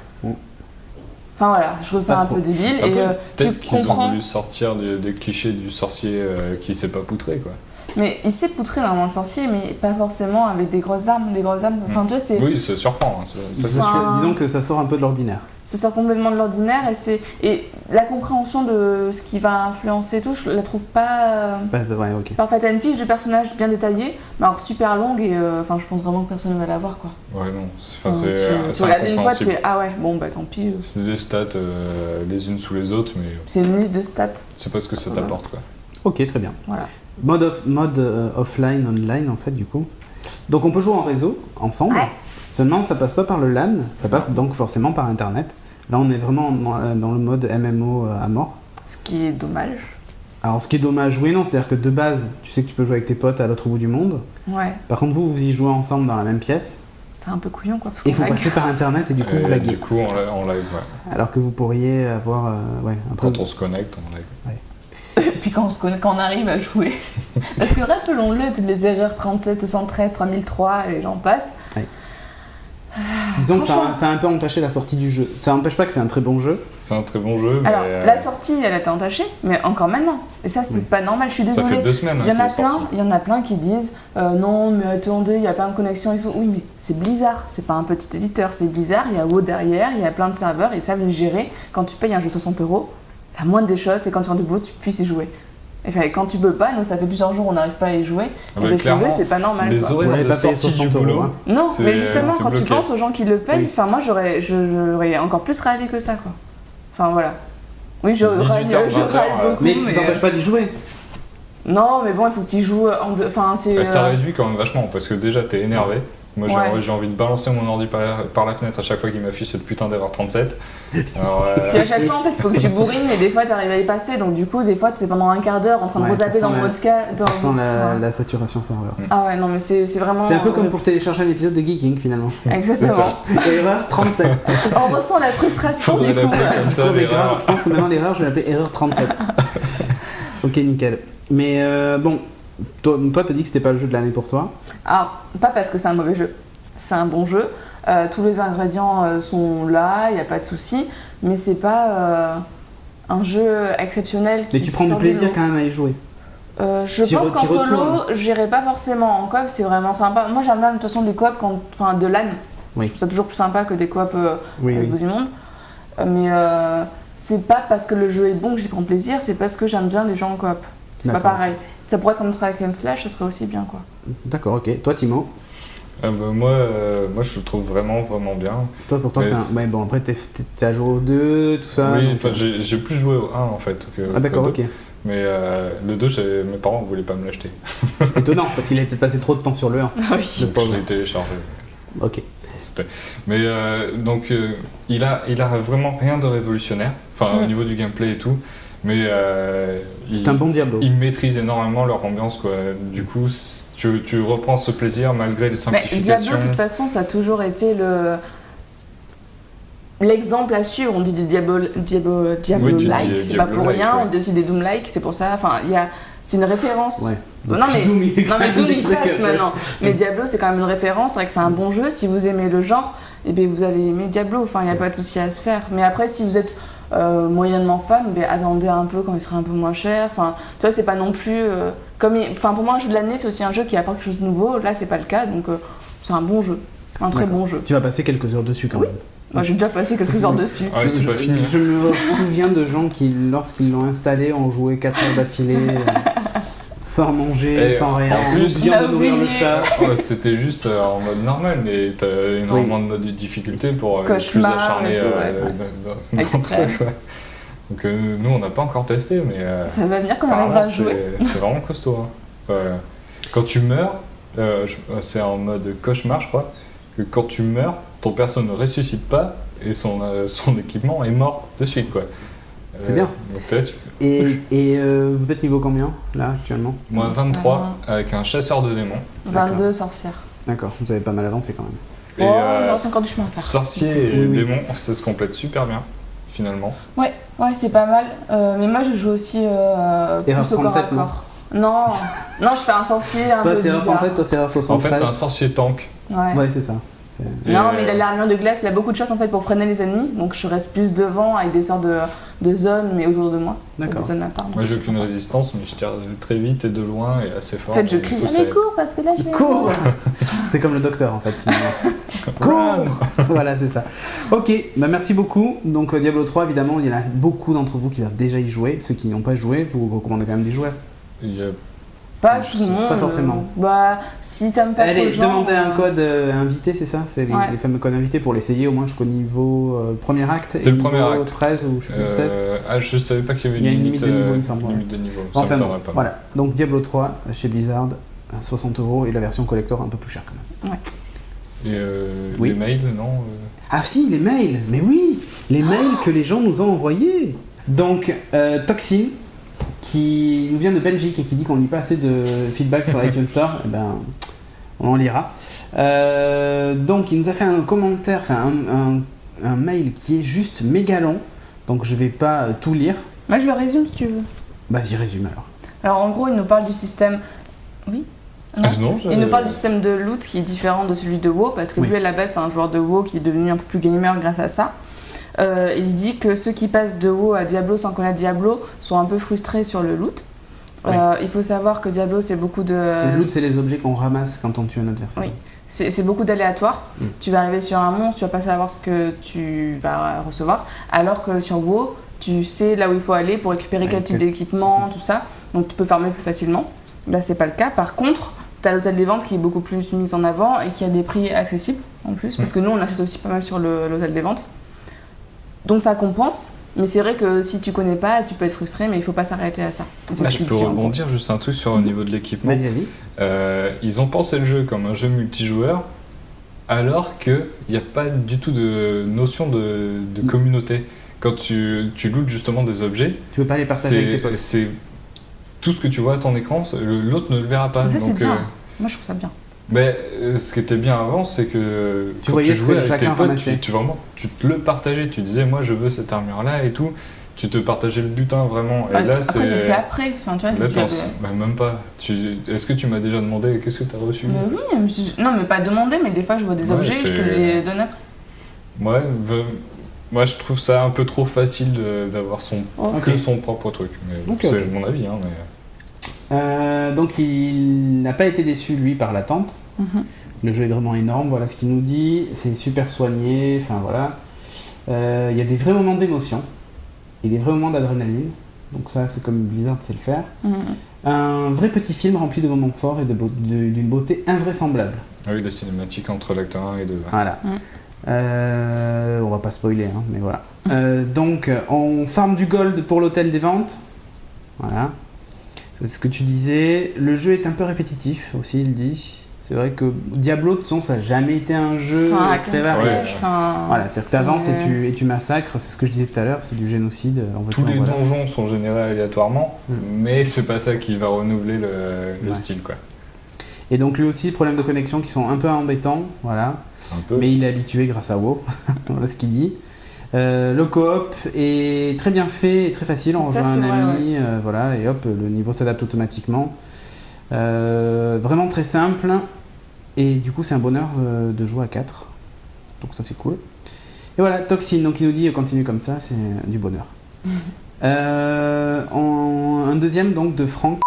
Enfin voilà, je trouve ça un peu débile. Après, et peut-être tu qu'ils comprends. ont voulu sortir des clichés du sorcier qui sait pas poutrer, quoi. Mais il sait poutrer normalement le sorcier, mais pas forcément avec des grosses armes. Les grosses armes, enfin tu vois, c'est. Oui, ça surprend. Disons que ça sort un peu de l'ordinaire. Ça sort complètement de l'ordinaire et la compréhension de ce qui va influencer tout, je la trouve pas parfaite. Elle a une fiche de personnage bien détaillée, mais alors super longue et enfin je pense vraiment que personne ne va la voir quoi. Ouais non, tu regardes une fois, tu fais ah ouais bon bah tant pis. C'est des stats les unes sous les autres, mais c'est une liste de stats. C'est pas ce que ça t'apporte quoi. Ok, très bien. Voilà. Mode offline, online en fait du coup. Donc on peut jouer en réseau, ensemble. Ouais. Seulement ça passe pas par le LAN, ça passe donc forcément par internet. Là on est vraiment dans le mode MMO à mort. Ce qui est dommage. Alors ce qui est dommage, oui non, c'est-à-dire que de base, tu sais que tu peux jouer avec tes potes à l'autre bout du monde. Ouais. Par contre vous y jouez ensemble dans la même pièce. C'est un peu couillon quoi. Et vous passez par internet et du coup vous laguez. Du coup on live, ouais. Alors que vous pourriez avoir... Quand on se connecte, on live. Ouais. Puis quand on arrive à jouer. Parce que rappelons-le, toutes les erreurs 37, 213, 3003 et j'en passe. Ouais. Disons que ça a un peu entaché la sortie du jeu. Ça n'empêche pas que c'est un très bon jeu. C'est un très bon jeu, mais... Alors, la sortie, elle a été entachée, mais encore maintenant. Et ça, c'est pas normal, je suis désolée. Ça fait 2 semaines. Il y en a plein qui disent non, mais attendez, il y a plein de connexions et tout. Oui, mais c'est Blizzard, c'est pas un petit éditeur, c'est Blizzard, il y a WoW derrière, il y a plein de serveurs, et ils savent les gérer. Quand tu payes un jeu 60 €, la moindre des choses, c'est quand tu rentres debout, tu puisses y jouer. Enfin, quand tu peux pas, nous ça fait plusieurs jours on n'arrive pas à y jouer, et chez eux c'est pas normal. Les vous n'avez pas payé 60 €. Hein. Non, mais justement quand bloqué. tu penses aux gens qui le payent, enfin moi j'aurais encore plus râlé que ça quoi. Enfin voilà. Oui, je râle beaucoup. Mais ça t'empêche pas d'y jouer. Non, mais bon, il faut que tu y joues enfin c'est. Ça réduit quand même vachement parce que déjà t'es énervé. Moi j'ai envie de balancer mon ordi par la fenêtre à chaque fois qu'il m'affiche cette putain d'erreur 37. Alors, Puis à chaque fois en fait il faut que tu bourrines et des fois t'arrives à y passer donc du coup des fois t'es pendant un quart d'heure en train de retaper dans le mode cas. Ça sent la saturation serveur. Ah ouais non mais c'est vraiment. C'est un peu comme pour télécharger un épisode de Geeking finalement. Exactement. Erreur 37. On ressent la frustration du coup. Je pense que maintenant l'erreur je vais l'appeler erreur 37. Ok nickel. Mais bon. Toi, t'as dit que c'était pas le jeu de l'année pour toi. Alors, pas parce que c'est un mauvais jeu. C'est un bon jeu. Tous les ingrédients sont là, il n'y a pas de souci. Mais c'est pas un jeu exceptionnel. Mais tu prends du plaisir quand même à y jouer. Je pense qu'en solo, j'irai pas forcément en coop, c'est vraiment sympa. Moi, j'aime bien de toute façon les coops, de LAN. Oui. Je trouve ça toujours plus sympa que des coops au bout du monde. Mais c'est pas parce que le jeu est bon que j'y prends plaisir, c'est parce que j'aime bien les gens en coop. C'est pas pareil. Ça pourrait être un hack and slash, ça serait aussi bien quoi. D'accord, ok. Toi Timo moi je le trouve vraiment bien. Toi pour toi c'est un... Ouais bon après t'as joué au 2, tout ça. Oui, enfin j'ai plus joué au 1 en fait que ah d'accord, ok. Mais le 2, mes parents voulaient pas me l'acheter. Étonnant parce qu'il a peut-être passé trop de temps sur le 1. Ah oui. Je l'ai téléchargé. Ok. Mais donc il a vraiment rien de révolutionnaire, enfin au niveau du gameplay et tout. Mais c'est un bon Diablo. Ils maîtrisent énormément leur ambiance, quoi. Du coup, tu reprends ce plaisir malgré les simplifications. Diablo, de toute façon, ça a toujours été l'exemple à suivre. On dit des Diablo-like, c'est pas pour rien. On dit aussi des Doom-like, c'est pour ça. Enfin, c'est une référence. Ouais. Non mais Doom il passe maintenant. Mais Diablo, c'est quand même une référence. C'est vrai que c'est un bon jeu. Si vous aimez le genre, eh bien, vous allez aimer Diablo. Enfin, il n'y a pas de souci à se faire. Mais après, si vous êtes moyennement fan, attendez un peu quand il sera un peu moins cher. Enfin, tu vois, c'est pas non plus pour moi, un jeu de l'année, c'est aussi un jeu qui apporte quelque chose de nouveau. Là, c'est pas le cas, donc c'est un bon jeu, un très bon jeu. Tu vas passer quelques heures dessus quand même. Moi, j'ai déjà passé quelques heures dessus. Ah, c'est pas fini. Je me souviens de gens qui, lorsqu'ils l'ont installé, ont joué 4 heures d'affilée. Sans manger, sans rien, en oubliant de nourrir le chat. Ouais, c'était juste en mode normal, mais t'as énormément de modes de difficulté pour plus acharner d'entre eux. Donc nous, on n'a pas encore testé, mais ça va venir quand on arrivera à jouer. C'est vraiment costaud. Hein. Quand tu meurs, c'est en mode cauchemar, je crois, que quand tu meurs, ton perso ne ressuscite pas et son équipement est mort de suite, quoi. C'est bien. Donc là, et vous êtes niveau combien, là, actuellement ? Moi, 23, avec un chasseur de démons. 22 sorcières. D'accord, vous avez pas mal avancé quand même. Et non, c'est encore du chemin à faire. Sorcier et démons, ça se complète super bien, finalement. Ouais, c'est pas mal. Mais moi, je joue aussi plus au corps à corps. Non, je fais un sorcier un peu Toi, c'est bizarre. R37, toi, c'est R73. En fait, c'est un sorcier tank. Ouais, c'est ça. Non, mais il a l'armure de glace, il a beaucoup de choses en fait pour freiner les ennemis, donc je reste plus devant avec des sortes de zones, mais autour de moi. D'accord. Des zones à part. Moi, j'ai aucune résistance, mais je tire très vite et de loin et assez fort. En fait, je crie, allez, cours, parce que là, je vais cours. C'est comme le docteur, en fait, finalement. Cours. Voilà, c'est ça. Ok, merci beaucoup. Donc, Diablo 3, évidemment, il y en a beaucoup d'entre vous qui doivent déjà y jouer. Ceux qui n'y ont pas joué, je vous recommande quand même d'y jouer. Il y a Pas tout le monde. Pas forcément. Si t'aimes pas trop le genre... demandez un code invité, c'est ça ? C'est les fameux codes invités pour l'essayer au moins jusqu'au niveau premier acte. C'est le premier acte. 13 ou je sais plus, 16. Je savais pas qu'il y avait une limite de niveau, il me semble. Limite de niveau. Enfin, voilà. Donc Diablo 3 chez Blizzard, 60€ et la version collector un peu plus chère quand même. Ouais. Et les mails, non Ah si, les mails. Mais oui, les mails que les gens nous ont envoyés. Donc, Toxin, qui nous vient de Belgique et qui dit qu'on lit pas assez de feedback sur l'iTunes Store, eh ben, on en lira. Donc il nous a fait un commentaire, enfin un mail qui est juste méga long, donc je vais pas tout lire. Moi je le résume si tu veux. Vas-y, résume alors. Alors en gros il nous parle du système... Oui non, il nous parle du système de loot qui est différent de celui de WoW, parce que lui à la base c'est un joueur de WoW qui est devenu un peu plus gamer grâce à ça. Il dit que ceux qui passent de WoW à Diablo sans connaître Diablo sont un peu frustrés sur le loot. Oui. Il faut savoir que Diablo c'est beaucoup de... Le loot c'est les objets qu'on ramasse quand on tue un adversaire. Oui. C'est beaucoup d'aléatoires. Tu vas arriver sur un monstre, tu vas pas savoir ce que tu vas recevoir, alors que sur WoW, tu sais là où il faut aller pour récupérer quel type d'équipement, tout ça. Donc tu peux farmer plus facilement. Là c'est pas le cas. Par contre, tu as l'hôtel des ventes qui est beaucoup plus mis en avant et qui a des prix accessibles en plus, parce que nous on achète aussi pas mal sur l'hôtel des ventes. Donc ça compense, mais c'est vrai que si tu connais pas, tu peux être frustré, mais il faut pas s'arrêter à ça. Je peux rebondir juste un truc sur au niveau de l'équipement. Ils ont pensé le jeu comme un jeu multijoueur, alors qu'il n'y a pas du tout de notion de communauté. Quand tu lootes justement des objets, tu peux pas les partager avec tes potes. C'est tout ce que tu vois à ton écran, l'autre ne le verra pas. Ça, c'est bien. Moi je trouve ça bien. Mais ce qui était bien avant, c'est que tu voyais tu jouais ce que avec tes chacun potes, ramassait. tu te le partageais. Tu disais, moi je veux cette armure-là et tout. Tu te partageais le butin vraiment. Et là, après, tu le fais après. Enfin, tu vois, là, même pas. Est-ce que tu m'as déjà demandé qu'est-ce que tu as reçu ? Mais oui, non, mais pas demandé, mais des fois je vois des objets et je te les donne après. Ouais, moi je trouve ça un peu trop facile d'avoir son propre truc. Mais c'est mon avis. Hein, mais... donc il n'a pas été déçu lui par l'attente. Le jeu est vraiment énorme, voilà ce qu'il nous dit, c'est super soigné, enfin voilà. Il y a des vrais moments d'émotion et des vrais moments d'adrénaline, donc ça c'est comme Blizzard sait le faire. Un vrai petit film rempli de moments forts et d'une beauté invraisemblable. Ah oui, la cinématique entre l'acte 1 et 2. Voilà. On va pas spoiler, hein, mais voilà. Donc on farm du gold pour l'hôtel des ventes, voilà. C'est ce que tu disais. Le jeu est un peu répétitif aussi, il dit. C'est vrai que Diablo, de toute façon, ça n'a jamais été un jeu très varié. Voilà, c'est-à-dire que tu avances et tu massacres, c'est ce que je disais tout à l'heure, c'est du génocide. Tous les donjons sont générés aléatoirement, mais c'est pas ça qui va renouveler le style, quoi. Et donc lui aussi, problèmes de connexion qui sont un peu embêtants, voilà. Mais il est habitué grâce à WoW, voilà ce qu'il dit. Le coop est très bien fait et très facile, on rejoint un ami, voilà, et hop, le niveau s'adapte automatiquement. Vraiment très simple, et du coup c'est un bonheur de jouer à 4, donc ça c'est cool. Et voilà, Toxin, donc il nous dit continue comme ça, c'est du bonheur. Un deuxième donc de Franck.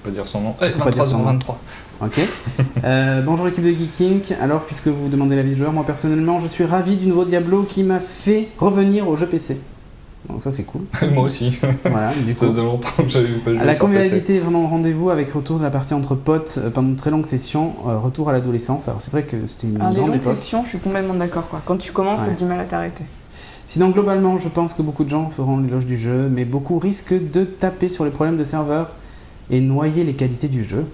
Pas dire son nom. 23. Ok. Bonjour équipe de Geeking. Alors, puisque vous demandez l'avis du joueur, moi personnellement, je suis ravi du nouveau Diablo qui m'a fait revenir au jeu PC. Donc ça c'est cool. Moi aussi. Voilà, du coup. Ça faisait longtemps que j'avais pas joué. La convivialité est vraiment au rendez-vous avec retour de la partie entre potes pendant de très longues sessions, retour à l'adolescence. Alors c'est vrai que c'était une grande époque. Les longues sessions, je suis complètement d'accord, quoi. Quand tu commences, t'as du mal à t'arrêter. Sinon, globalement, je pense que beaucoup de gens feront l'éloge du jeu, mais beaucoup risquent de taper sur les problèmes de serveur et noyer les qualités du jeu.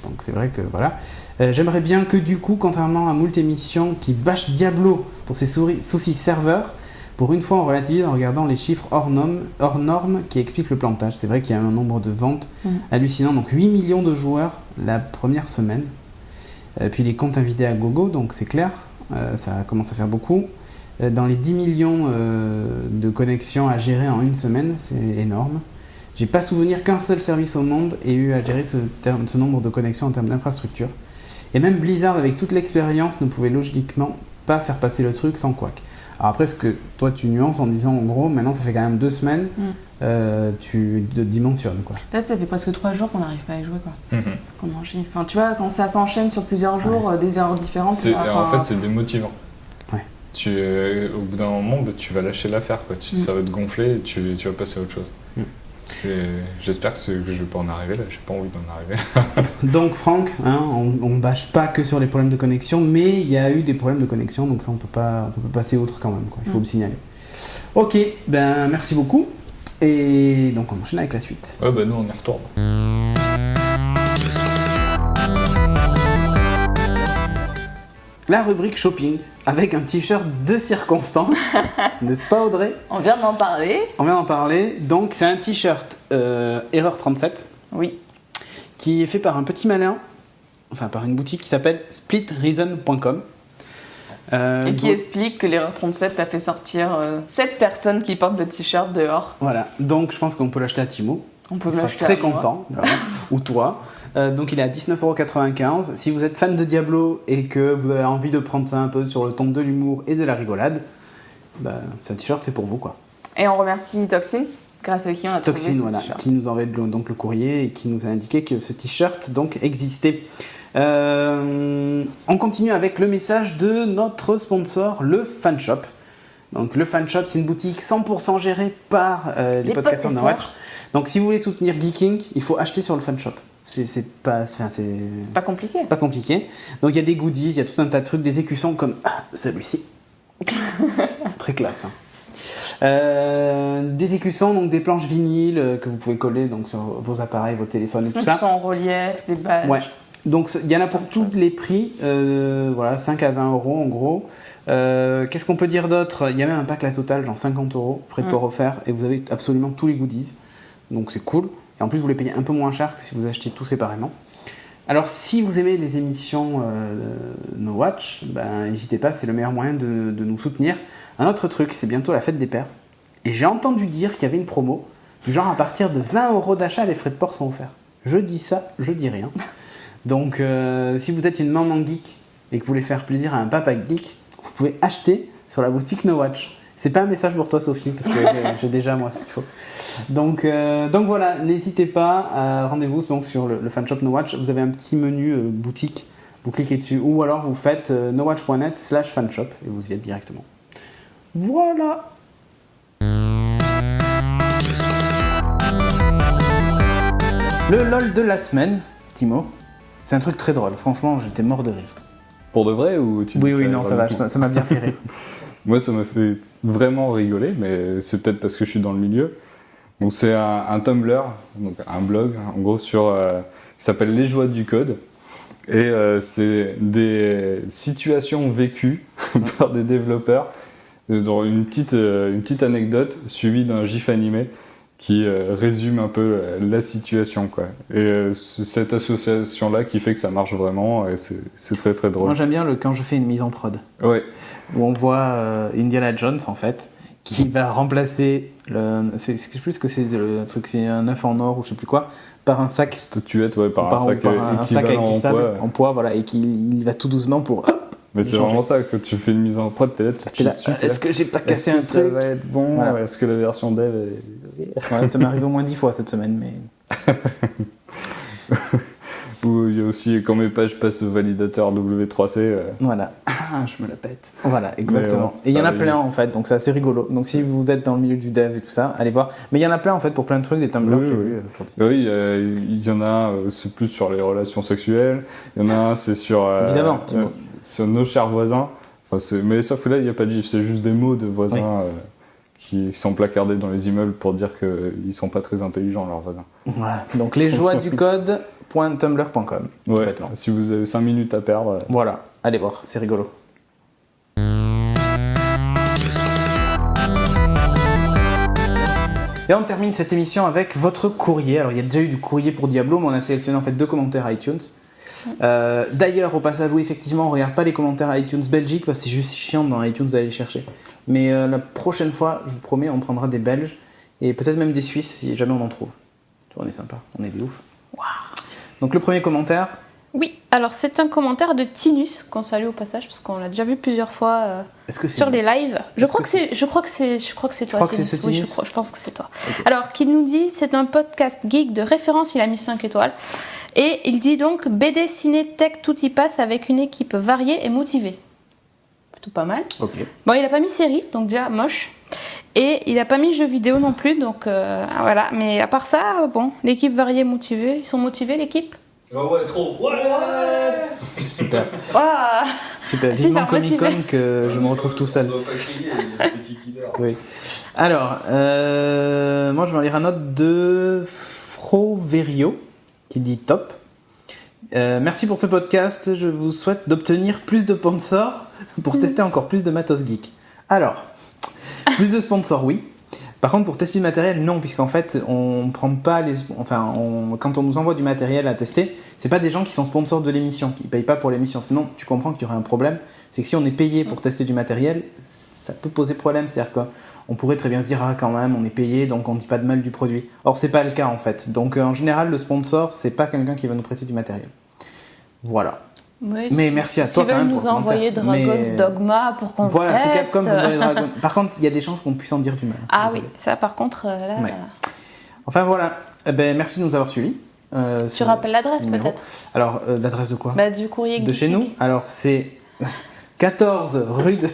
Donc c'est vrai que voilà. J'aimerais bien que du coup, contrairement à moult émissions qui bâchent Diablo pour ses soucis serveurs, pour une fois on relativise en regardant les chiffres hors normes qui expliquent le plantage. C'est vrai qu'il y a un nombre de ventes hallucinant, donc 8 millions de joueurs la première semaine. Puis les comptes invités à gogo, donc c'est clair, ça commence à faire beaucoup. Dans les 10 millions de connexions à gérer en une semaine, c'est énorme. J'ai pas souvenir qu'un seul service au monde ait eu à gérer ce nombre de connexions en termes d'infrastructure. Et même Blizzard, avec toute l'expérience, ne pouvait logiquement pas faire passer le truc sans couac. Alors après, ce que toi tu nuances en disant en gros, maintenant ça fait quand même 2 semaines, tu te dimensionnes, quoi. Là, ça fait presque 3 jours qu'on n'arrive pas à y jouer, quoi. Comment je dis, enfin, tu vois, quand ça s'enchaîne sur plusieurs jours, des erreurs différentes. En fait, c'est démotivant. Au bout d'un moment, tu vas lâcher l'affaire, quoi. Ça va te gonfler et tu vas passer à autre chose. J'espère que je vais pas en arriver là, j'ai pas envie d'en arriver. Donc Franck, hein, on bâche pas que sur les problèmes de connexion, mais il y a eu des problèmes de connexion, donc ça on peut pas passer outre quand même, quoi. Il faut le signaler. Ok, ben merci beaucoup, et donc on enchaîne avec la suite. Ouais, bah nous on y retourne. La rubrique shopping, avec un t-shirt de circonstance, n'est-ce pas Audrey ? On vient d'en parler. Donc c'est un t-shirt Erreur 37. Oui. Qui est fait par un petit malin, enfin par une boutique qui s'appelle splitreason.com. Et qui explique que l'Erreur 37 a fait sortir 7 personnes qui portent le t-shirt dehors. Voilà, donc je pense qu'on peut l'acheter à Timo. On peut l'acheter très content, voilà. Ou toi. Donc il est à 19,95€. Si vous êtes fan de Diablo et que vous avez envie de prendre ça un peu sur le ton de l'humour et de la rigolade, c'est un t-shirt fait pour vous, quoi. Et on remercie Toxin, grâce à qui on a trouvé ce t-shirt. Qui nous envoie donc le courrier et qui nous a indiqué que ce t-shirt donc existait. On continue avec le message de notre sponsor, le Fanshop. Donc le Fanshop, c'est une boutique 100% gérée par les podcasters No Watch. Donc si vous voulez soutenir Geeking, il faut acheter sur le Fanshop. C'est pas compliqué. Pas compliqué. Donc il y a des goodies, il y a tout un tas de trucs, des écussons comme celui-ci. Très classe. Des écussons, donc des planches vinyles que vous pouvez coller donc, sur vos appareils, vos téléphones et tout ça. Qui sont en relief, des badges. Ouais. Donc il y en a pour tous les prix, voilà, 5 à 20€ en gros. Qu'est-ce qu'on peut dire d'autre ? Il y a même un pack la totale, genre 50€, frais de port offerts, et vous avez absolument tous les goodies. Donc c'est cool. Et en plus, vous les payez un peu moins cher que si vous achetez tout séparément. Alors, si vous aimez les émissions No Watch, n'hésitez pas, c'est le meilleur moyen de nous soutenir. Un autre truc, c'est bientôt la fête des pères. Et j'ai entendu dire qu'il y avait une promo, du genre à partir de 20€ d'achat, les frais de port sont offerts. Je dis ça, je dis rien. Donc, si vous êtes une maman geek et que vous voulez faire plaisir à un papa geek, vous pouvez acheter sur la boutique No Watch. C'est pas un message pour toi, Sophie, parce que j'ai déjà moi ce qu'il faut. Donc voilà, n'hésitez pas, rendez-vous donc sur le Fanshop No Watch. Vous avez un petit menu boutique, vous cliquez dessus, ou alors vous faites nowatch.net/fanshop et vous y êtes directement. Voilà. Le LOL de la semaine, Timo, c'est un truc très drôle. Franchement, j'étais mort de rire. Pour de vrai ou tu dis Oui, non, ça va, ça m'a bien fait rire. Moi, ça m'a fait vraiment rigoler, mais c'est peut-être parce que je suis dans le milieu. Donc c'est un Tumblr, donc un blog, en gros, qui s'appelle Les Joies du Code. Et c'est des situations vécues par des développeurs, dans une petite anecdote suivie d'un gif animé qui résume un peu la situation, quoi. Et c'est cette association-là qui fait que ça marche vraiment, et c'est très très drôle. Moi j'aime bien quand je fais une mise en prod, ouais. où on voit Indiana Jones en fait, qui va remplacer je sais plus ce que c'est le truc, c'est un œuf en or ou je sais plus quoi, par un sac Statuette, ouais, par un sac avec équivalent du sable en poids, voilà, et qu'il va tout doucement pour mais c'est vraiment ça, quand tu fais une mise en prod, t'es là, tu là, est-ce que j'ai pas cassé un truc, ça va être bon, voilà. Est-ce que la version dev est... Ouais, ça m'est arrivé au moins 10 fois cette semaine, mais... Ou il y a aussi quand mes pages passent au validateur W3C, voilà. Je me la pète. Voilà, exactement. Et il y en a plein en fait, donc c'est assez rigolo. Donc si vous êtes dans le milieu du dev et tout ça, allez voir. Mais il y en a plein en fait pour plein de trucs, des Tumblr que j'ai vus aujourd'hui. Oui, il y en a, c'est plus sur les relations sexuelles. Il y en a un, c'est sur... Évidemment, sur nos chers voisins. Enfin, mais sauf que là, il n'y a pas de gif, c'est juste des mots de voisins qui sont placardés dans les immeubles pour dire qu'ils sont pas très intelligents, leurs voisins. Voilà, donc lesjoiesducode.tumblr.com. Ouais, si vous avez 5 minutes à perdre... Voilà, allez voir, c'est rigolo. Et on termine cette émission avec votre courrier. Alors il y a déjà eu du courrier pour Diablo, mais on a sélectionné en fait 2 commentaires iTunes. D'ailleurs, au passage, oui, effectivement, on regarde pas les commentaires iTunes Belgique parce que c'est juste chiant dans iTunes d'aller les chercher. Mais la prochaine fois, je vous promets, on prendra des Belges et peut-être même des Suisses si jamais on en trouve. Tu vois, on est sympa, on est des ouf. Wow. Donc le premier commentaire. Oui, alors c'est un commentaire de Tinus qu'on salue au passage parce qu'on l'a déjà vu plusieurs fois sur les lives. Je crois que c'est toi. Je crois que c'est Tinus. Oui, je pense que c'est toi. Okay. Alors, qui nous dit, c'est un podcast geek de référence, il a mis 5 étoiles. Et il dit donc BD, ciné, tech, tout y passe avec une équipe variée et motivée. Plutôt pas mal. Okay. Bon, il a pas mis série, donc déjà moche. Et il a pas mis jeux vidéo non plus, donc voilà. Mais à part ça, bon, l'équipe variée et motivée. Ils sont motivés, l'équipe ? Oh ouais, trop. Ouais. Super. Wow. Super. Vivement Comic-Con que je me retrouve tout seul. On doit pas crier, les petits killers. Oui. Alors, moi je vais en lire un autre de Froverio qui dit top. Merci pour ce podcast. Je vous souhaite d'obtenir plus de sponsors pour tester encore plus de matos geek. Alors, plus de sponsors, oui. Par contre, pour tester du matériel, non, puisqu'en fait, on prend pas quand on nous envoie du matériel à tester, c'est pas des gens qui sont sponsors de l'émission, ils payent pas pour l'émission. Sinon, tu comprends qu'il y aurait un problème. C'est que si on est payé pour tester du matériel, ça peut poser problème. C'est-à-dire qu'on pourrait très bien se dire, ah, quand même, on est payé, donc on dit pas de mal du produit. Or, c'est pas le cas en fait. Donc, en général, le sponsor, c'est pas quelqu'un qui va nous prêter du matériel. Voilà. Oui, mais merci à toi quand même pour nous envoyer Dragon's Dogma pour qu'on voilà, teste. C'est Capcom pour envoyer Dragon. Par contre, il y a des chances qu'on puisse en dire du mal. Ah désolé. Oui, ça par contre, là... Ouais. Enfin voilà, merci de nous avoir suivis. Tu rappelles l'adresse peut-être ? Alors, l'adresse de quoi ? Du courrier de chez nous. Alors, c'est 14 rue de...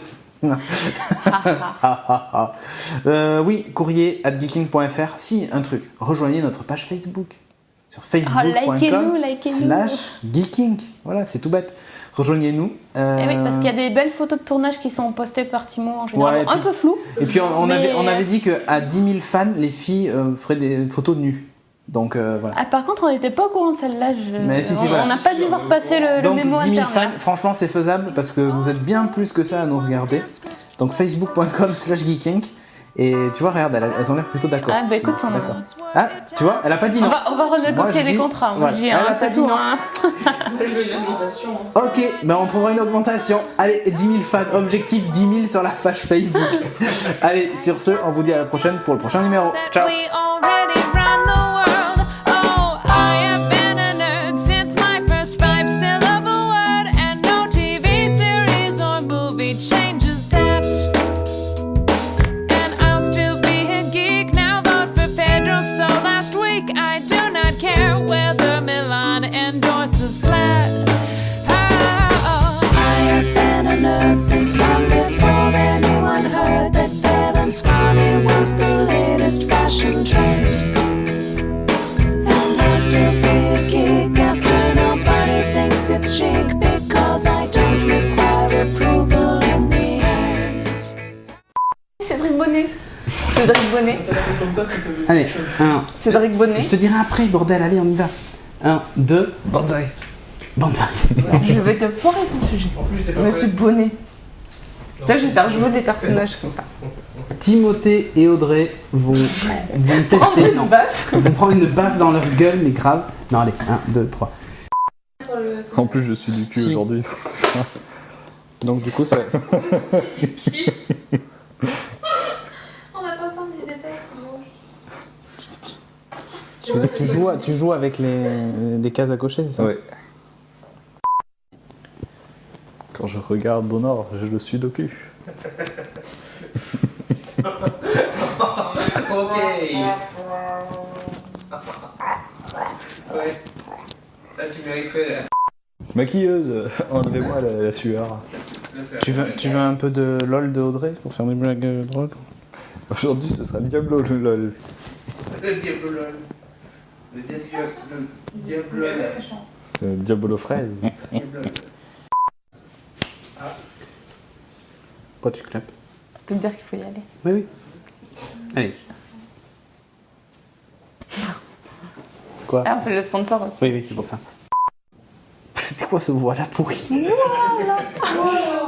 oui, courrier@geeking.fr. Si, un truc, rejoignez notre page Facebook. Sur facebook.com/geeking. Voilà, c'est tout bête. Rejoignez-nous. Et oui, parce qu'il y a des belles photos de tournage qui sont postées par Timo en général, un peu floues. Et puis on avait dit qu'à 10 000 fans, les filles feraient des photos nues. Donc voilà. Ah, par contre, on n'était pas au courant de celle-là. On n'a pas dû voir passer le donc, mémo 10 000 interne. fans, franchement, c'est faisable parce que vous êtes bien plus que ça à nous regarder. Donc facebook.com/geeking. Et tu vois, regarde, elles ont l'air plutôt d'accord. Ah, bah écoute, on a... Ah, tu vois, elle a pas dit non. On va renégocier les contrats. Voilà. Elle a pas dit non. Je veux une augmentation. Ok, on trouvera une augmentation. Allez, 10 000 fans, objectif 10 000 sur la page Facebook. Allez, sur ce, on vous dit à la prochaine pour le prochain numéro. Ciao. Since long before anyone heard that Bell and Scrawny was the latest fashion trend. And I'll still be a geek after nobody thinks it's chic, because I don't require approval in the end. Cédric Bonnet. Cédric Bonnet. Allez, Cédric Bonnet. je te dirai après, bordel, allez, on y va. 1, 2. Banzai. Banzai. Je vais te foirer son sujet. Monsieur Bonnet. Là, je vais faire jouer des personnages comme ça. Timothée et Audrey vont tester. Une baffe. Ils vont prendre une baffe dans leur gueule, mais grave. Non, allez, 1, 2, 3. En plus, je suis du cul Si. aujourd'hui. donc c'est pas- Donc, du coup, ça. On n'a pas besoin des détails, c'est bon. Tu veux dire que tu joues avec des cases à cocher, c'est ça? Ouais. Quand je regarde au nord, j'ai le sud au cul. Ok. Ouais. Là, tu mériterais. Maquilleuse, enlevez-moi la sueur. Tu veux un peu de LOL de Audrey pour faire des blagues drôles? Aujourd'hui, ce sera Diablo le LOL. Le Diablo LOL. Le Diablo LOL. C'est Diabolo fraise. Pourquoi tu clapes? C'est te dire qu'il faut y aller. Oui, oui. Allez. Quoi? Ah, on fait le sponsor aussi. Oui, oui, c'est pour ça. C'était quoi ce voilà pourri? Voilà.